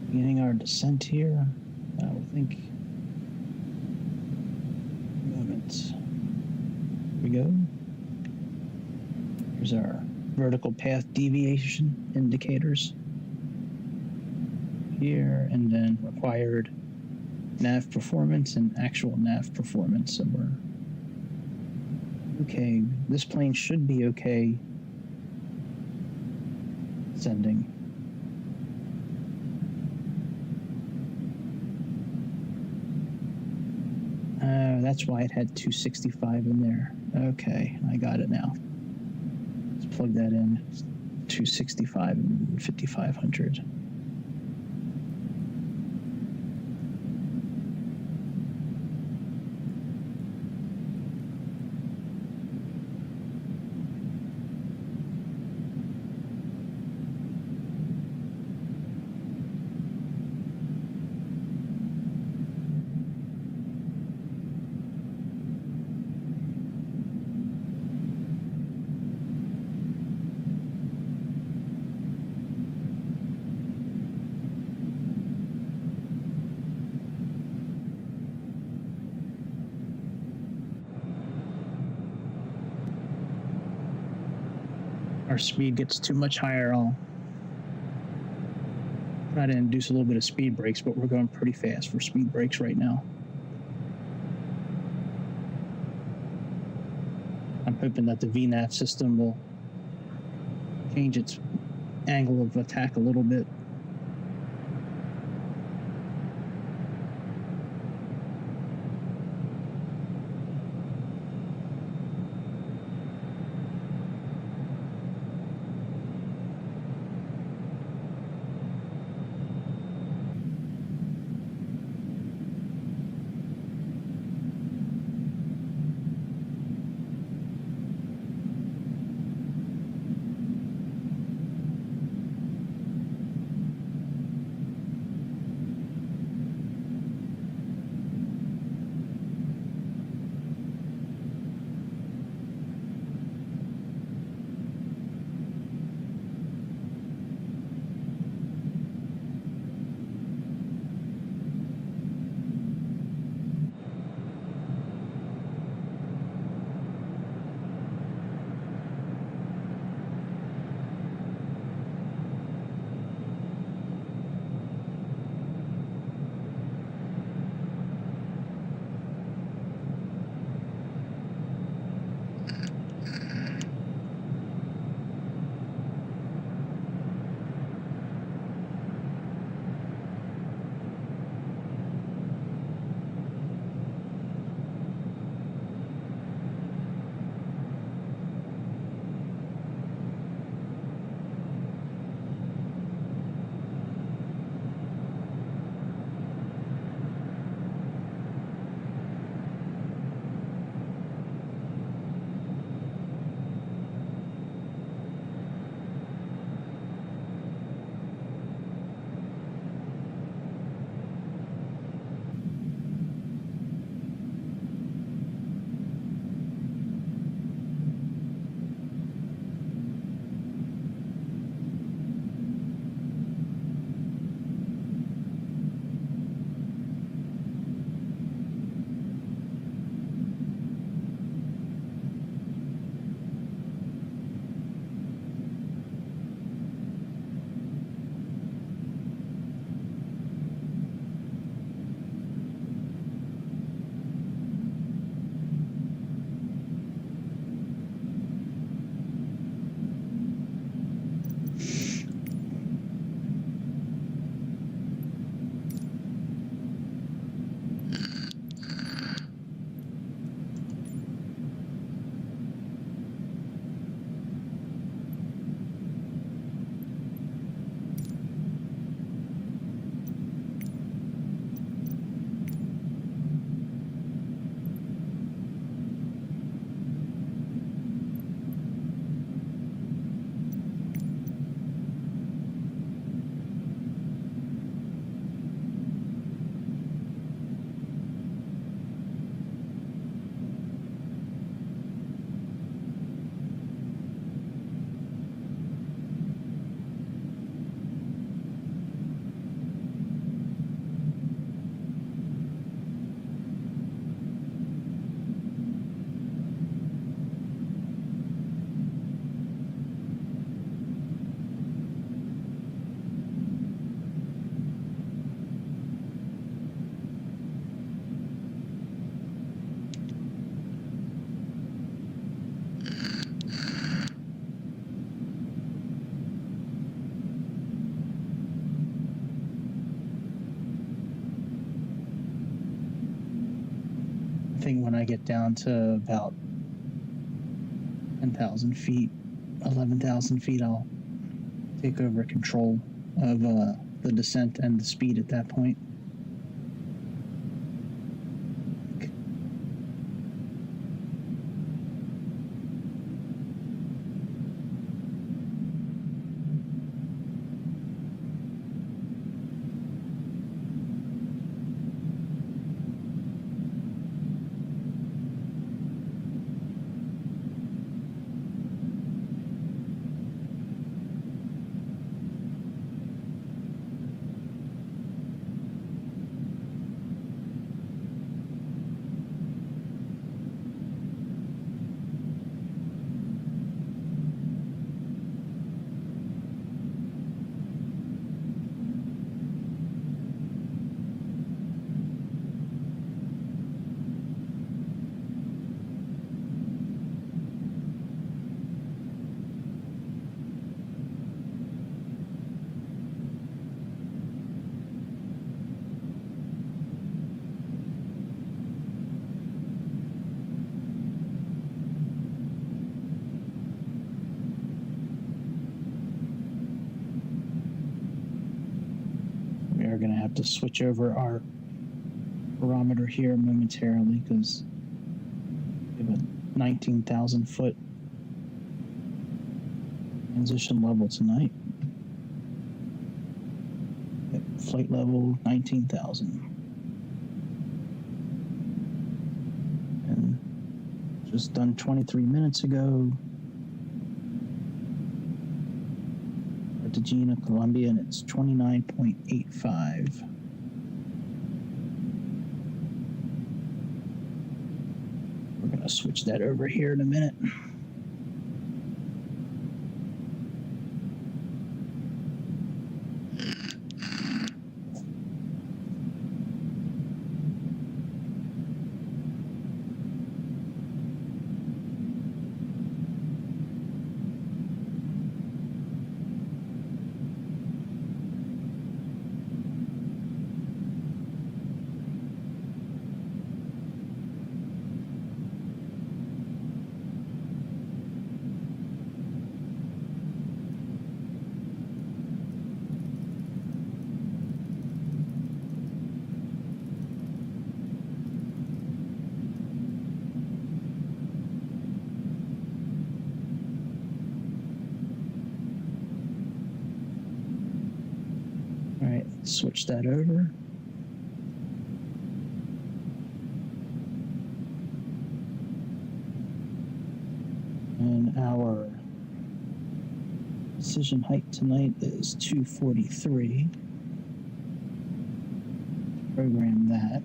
beginning our descent here. I would think. Moment. Here we go. Here's our vertical path deviation indicators. Here, and then required nav performance and actual nav performance. So we're okay. This plane should be okay sending. That's why it had 265 in there. Okay, I got it now. Let's plug that in. 265 and 5500. Our speed gets too much higher, I'll try to induce a little bit of speed brakes, but we're going pretty fast for speed brakes right now. I'm hoping that the VNAV system will change its angle of attack a little bit. think when I get down to about 10,000 feet, 11,000 feet, I'll take over control of the descent and the speed at that point. We are going to have to switch over our barometer here momentarily because we have a 19,000 foot transition level tonight. Flight level 19,000. And just done 23 minutes ago. Cartagena, Colombia, and it's 29.85. We're going to switch that over here in a minute. Switch that over. And our decision height tonight is 243. Program that.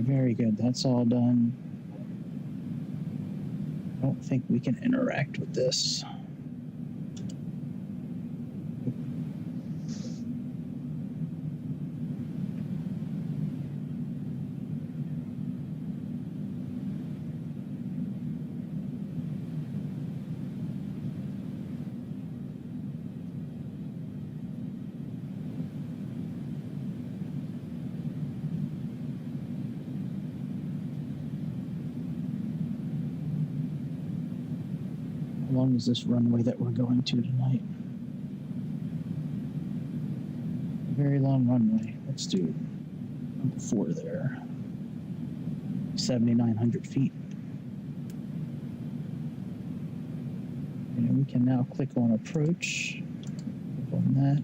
Very good. That's all done. I don't think we can interact with this. How long is this runway that we're going to tonight? A very long runway. Let's do number 4 there. 7,900 feet. And we can now click on approach. Click on that.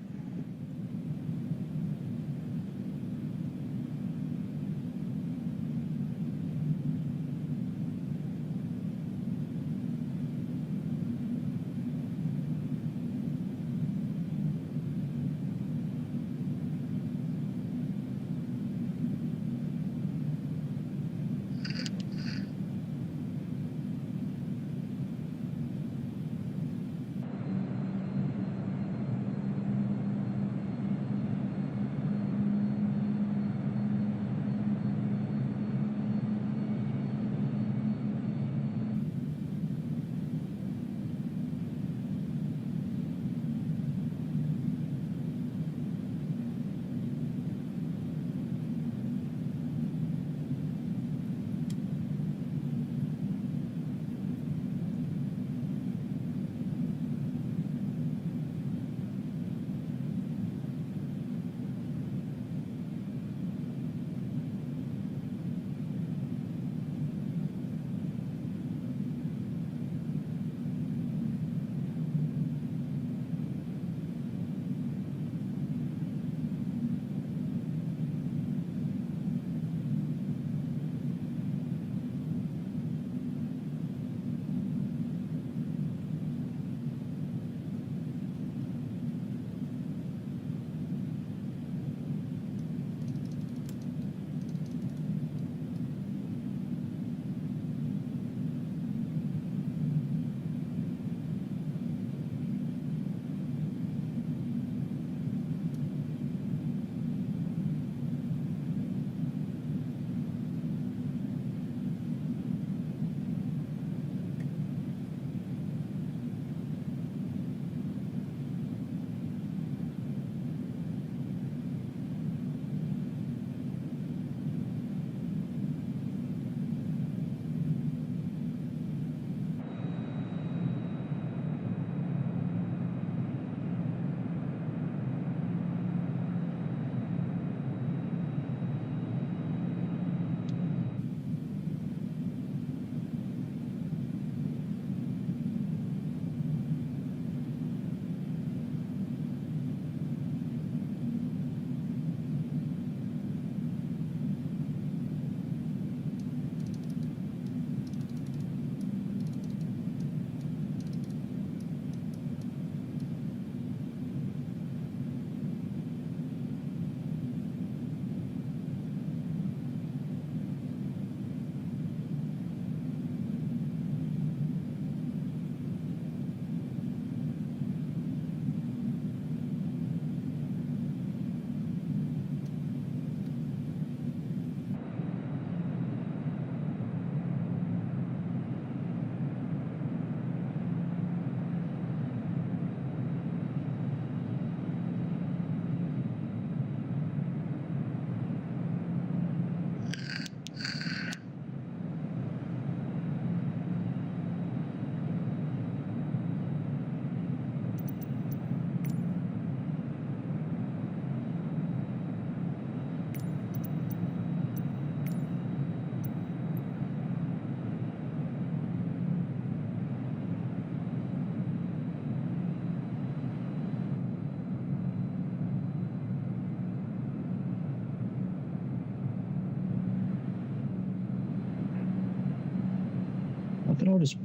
all this.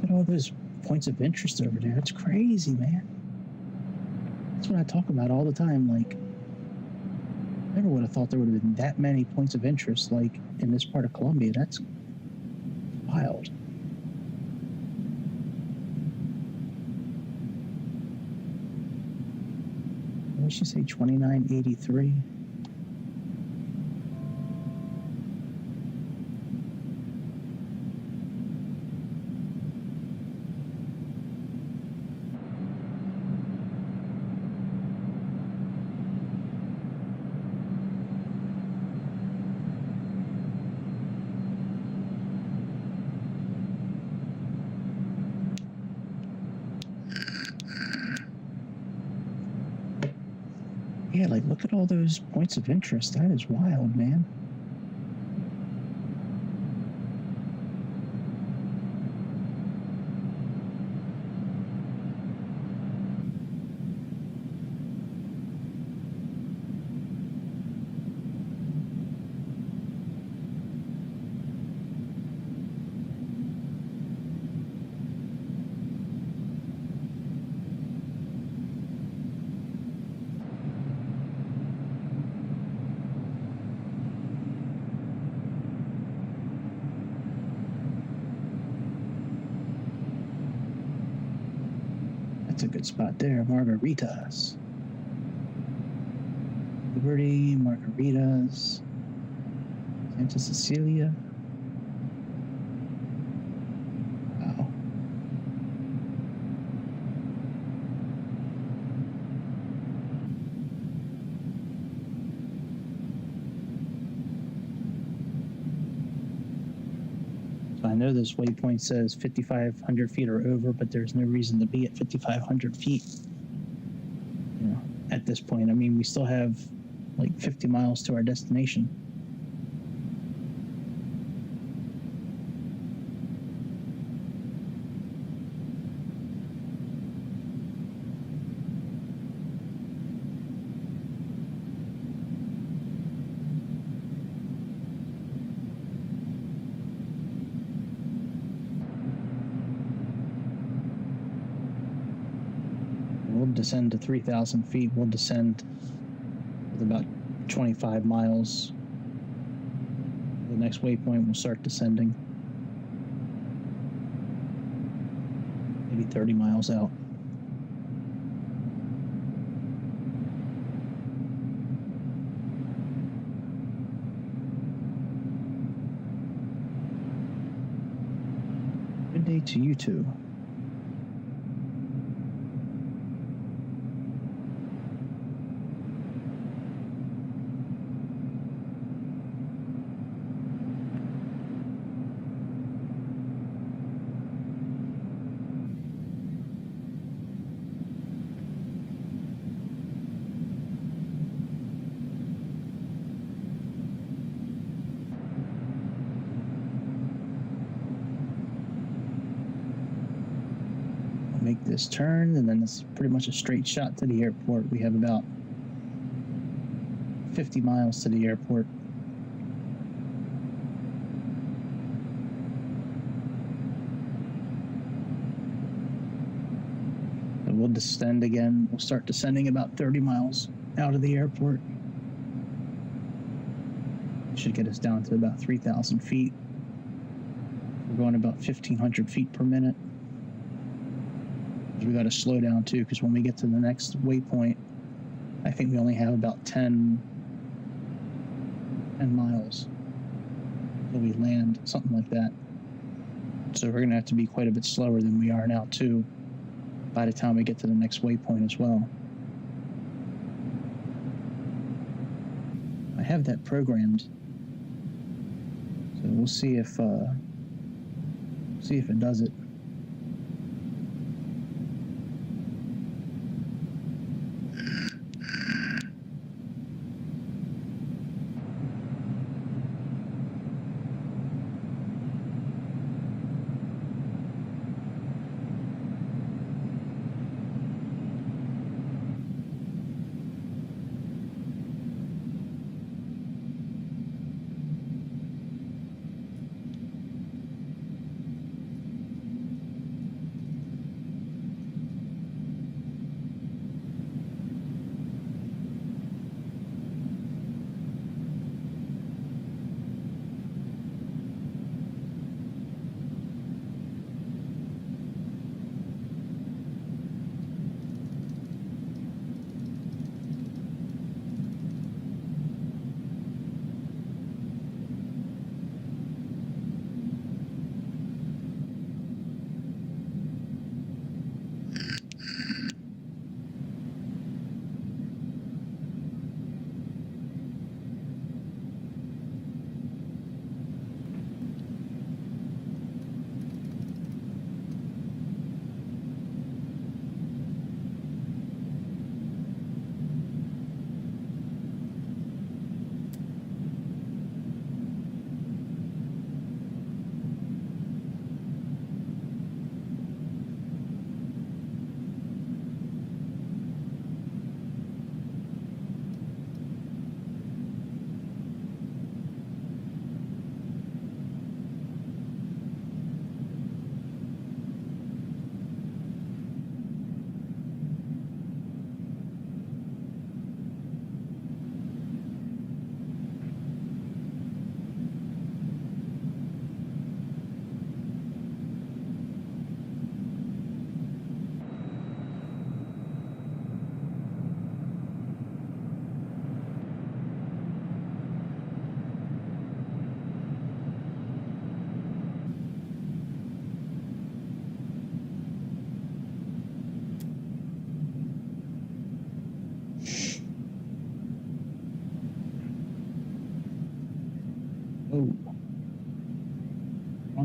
Look at all those points of interest over there. It's crazy, man. That's what I talk about all the time. Like, I never would have thought there would have been that many points of interest, like, in this part of Colombia. That's wild. What did she say, 2983? Yeah, like, look at all those points of interest. That is wild, man. That's a good spot there. Margaritas. Liberty, Margaritas, Santa Cecilia. Wow. So I know this waypoint says 5,500 feet or over, but there's no reason to be at 5,500 feet. You know, at this point, I mean, we still have like 50 miles to our destination. We'll descend to 3,000 feet. We'll descend with about 25 miles. The next waypoint will start descending. Maybe 30 miles out. Good day to you too. Make this turn, and then it's pretty much a straight shot to the airport. We have about 50 miles to the airport. And we'll descend again. We'll start descending about 30 miles out of the airport. It should get us down to about 3,000 feet. We're going about 1,500 feet per minute. We got to slow down too, because when we get to the next waypoint, I think we only have about 10 miles till we land, something like that. So we're going to have to be quite a bit slower than we are now too by the time we get to the next waypoint as well. I have that programmed, so we'll see if it does it.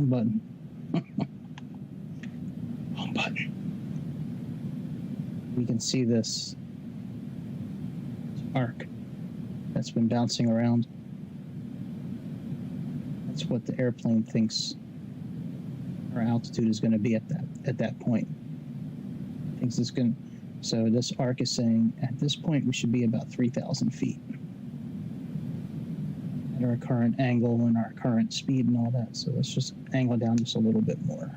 Wrong button. Wrong button. We can see this arc that's been bouncing around. That's what the airplane thinks our altitude is going to be at that point. Thinks it's going. So this arc is saying at this point we should be about 3,000 feet at our current angle and our current speed and all that. So let's just angle down just a little bit more.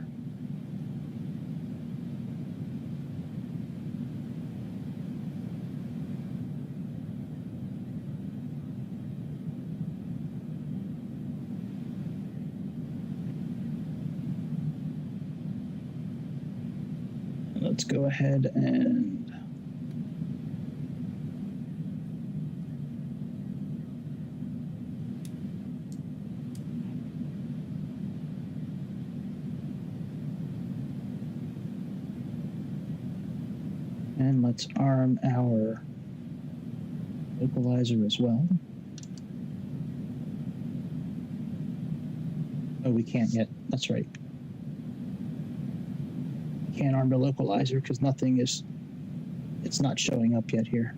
Let's go ahead and let's arm our localizer as well. Oh, we can't yet. That's right. Can't arm the localizer because it's not showing up yet here.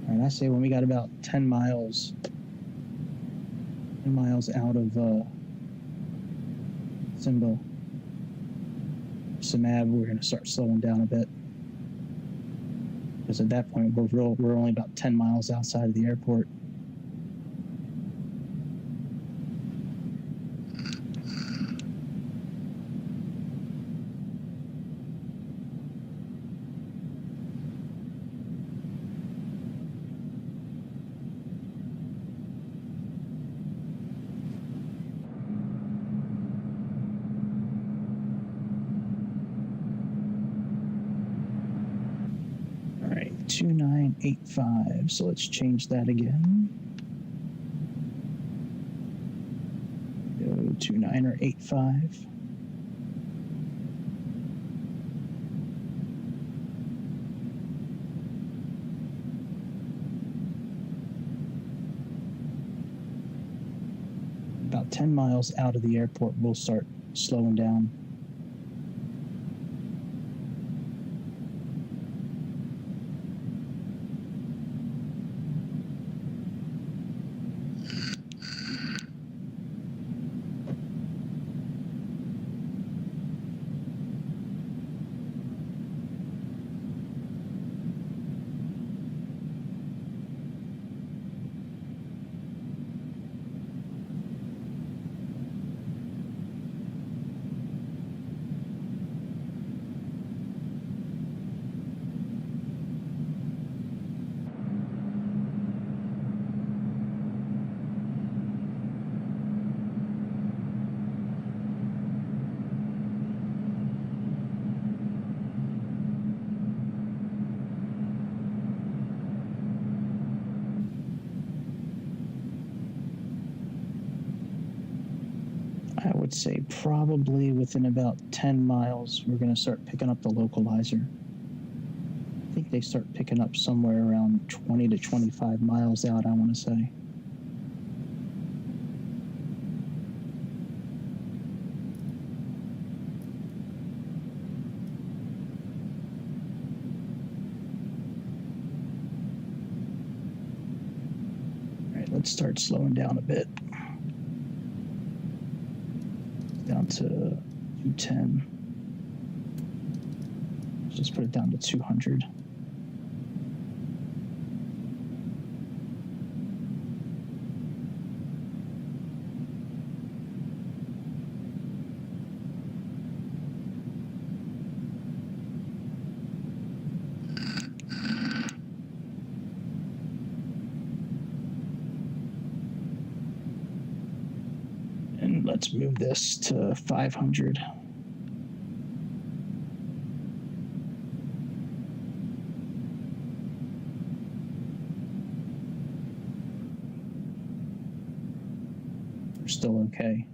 All right, I say when we got about 10 miles out of Samab, we're going to start slowing down a bit. Because at that point, we're only about 10 miles outside of the airport. All right, 2985. So let's change that again. Go 2985. About 10 miles out of the airport, we'll start slowing down. I would say probably within about 10 miles, we're going to start picking up the localizer. I think they start picking up somewhere around 20 to 25 miles out, I want to say. All right, let's start slowing down a bit. Down to 210. Let's just put it down to 200. And let's move this to 500. We're still okay.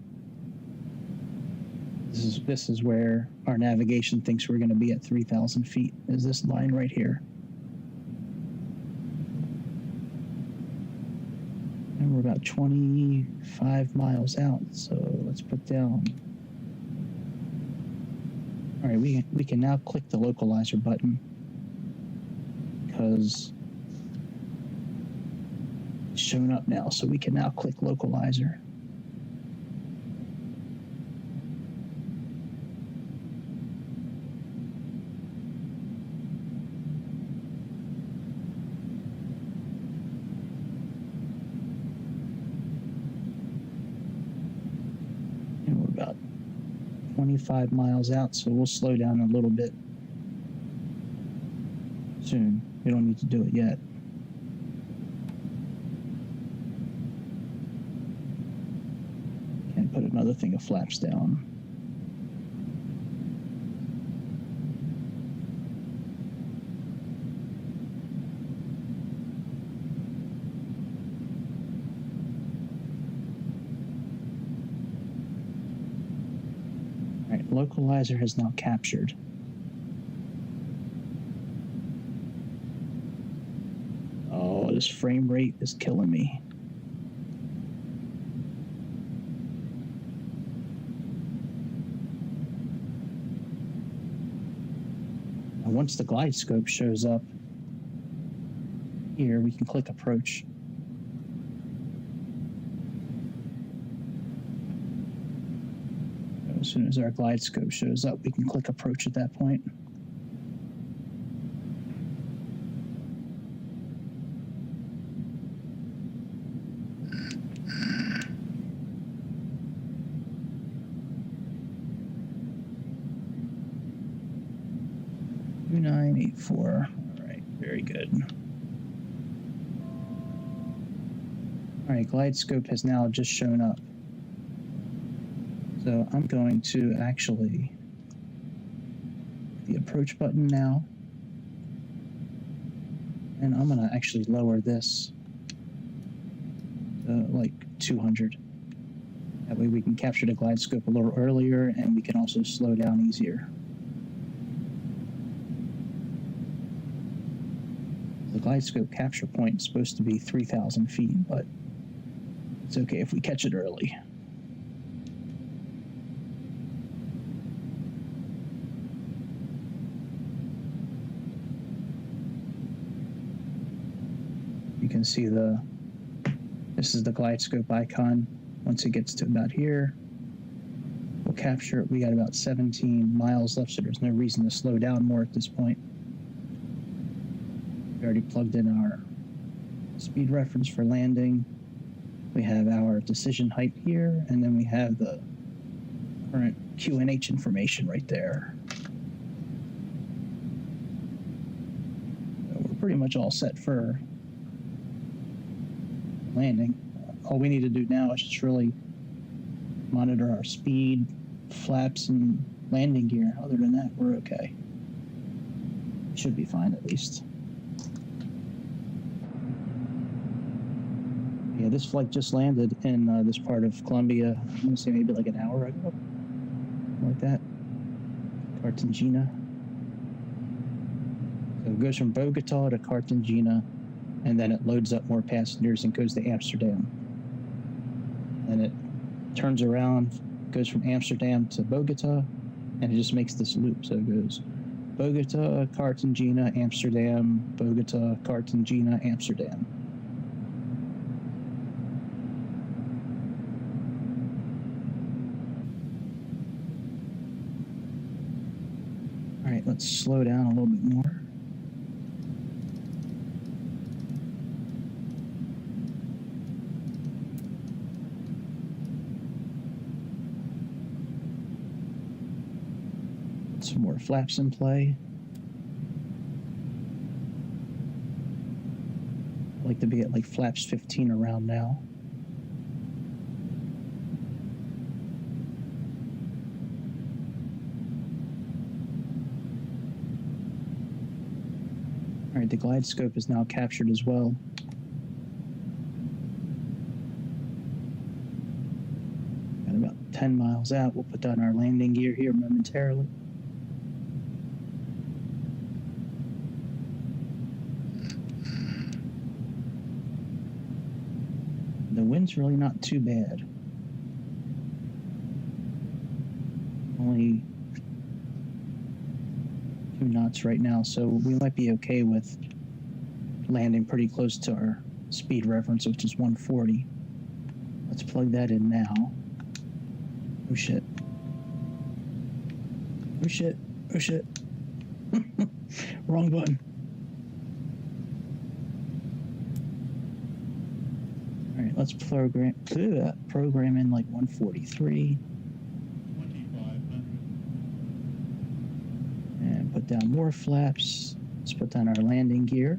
This is where our navigation thinks we're going to be at 3,000 feet, is this line right here. We're about 25 miles out, so let's put down. All right, we can now click the localizer button because it's shown up now, so we can now click localizer. And we're about 25 miles out, so we'll slow down a little bit soon. We don't need to do it yet. Can't put another thing of flaps down. All right, localizer has now captured. Oh, this frame rate is killing me. Now, once the glide scope shows up here, we can click approach. As soon as our glide scope shows up, we can click approach at that point. Two 984. All right, very good. All right, glide scope has now just shown up. So I'm going to actually the approach button now, and I'm going to actually lower this to like 200. That way we can capture the glide scope a little earlier, and we can also slow down easier. The glide scope capture point is supposed to be 3,000 feet, but it's okay if we catch it early. You can see this is the glide scope icon. Once it gets to about here, we'll capture it. We got about 17 miles left, so there's no reason to slow down more at this point. We already plugged in our speed reference for landing. We have our decision height here, and then we have the current QNH information right there. So we're pretty much all set for landing. All we need to do now is just really monitor our speed, flaps, and landing gear. Other than that, we're okay. Should be fine at least. Yeah, this flight just landed in this part of Colombia, I'm going to say maybe like an hour ago, like that. Cartagena. So it goes from Bogota to Cartagena, and then it loads up more passengers and goes to Amsterdam. And it turns around, goes from Amsterdam to Bogota, and it just makes this loop. So it goes Bogota, Cartagena, Amsterdam, Bogota, Cartagena, Amsterdam. All right, let's slow down a little bit more. Some more flaps in play. I like to be at like flaps 15 around now. All right, the glide scope is now captured as well. Got about 10 miles out. We'll put down our landing gear here momentarily. The wind's really not too bad. Only 2 knots right now, so we might be okay with landing pretty close to our speed reference, which is 140. Let's plug that in now. Oh shit. Oh shit. Oh shit. Wrong button. All right, let's program in like 143. 2500. And put down more flaps. Let's put down our landing gear.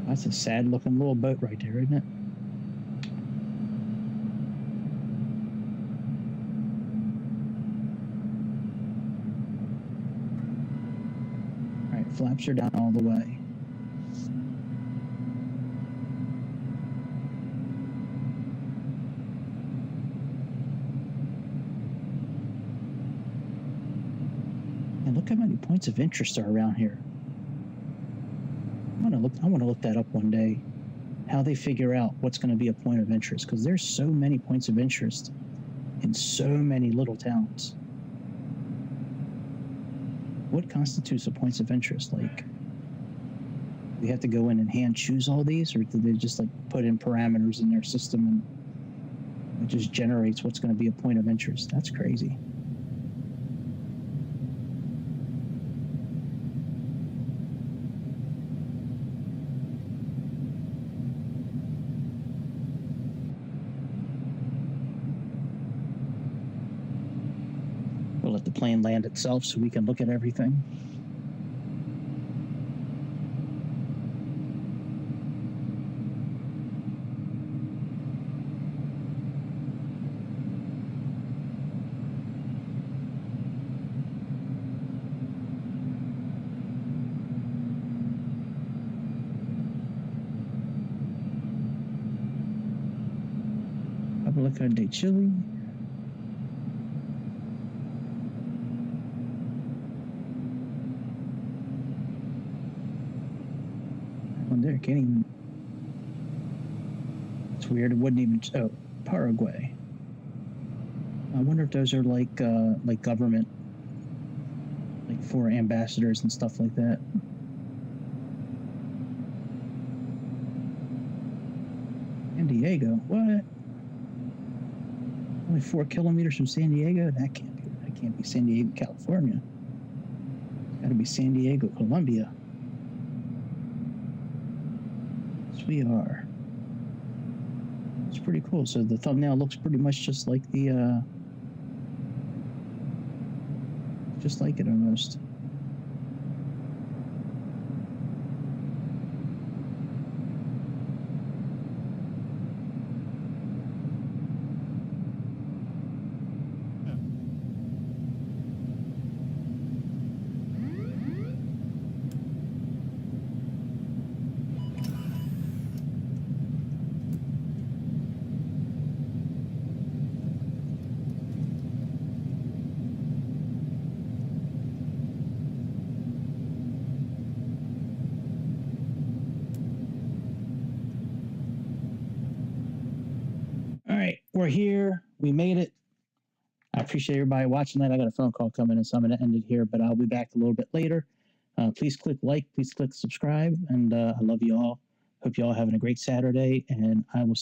That's a sad looking little boat right there, isn't it? All right, flaps are down all the way. And look how many points of interest are around here. I want to look that up one day. How they figure out what's going to be a point of interest, because there's so many points of interest in so many little towns. What constitutes a points of interest? Like, we have to go in and hand choose all these, or do they just like put in parameters in their system and it just generates what's going to be a point of interest? That's crazy. We'll let the plane land itself so we can look at everything. Publica de Chile. There, can't even. It's weird. It wouldn't even. Oh, Paraguay. I wonder if those are like government, like for ambassadors and stuff like that. San Diego. What? Only 4 kilometers from San Diego. That can't be. That can't be San Diego, California. Got to be San Diego, Colombia. We are. It's pretty cool. So the thumbnail looks pretty much just like the just like it almost. All right, we're here. We made it. I appreciate everybody watching that. I got a phone call coming in, so I'm going to end it here, but I'll be back a little bit later. Please click like, please click subscribe, and I love you all. Hope you all having a great Saturday, and I will see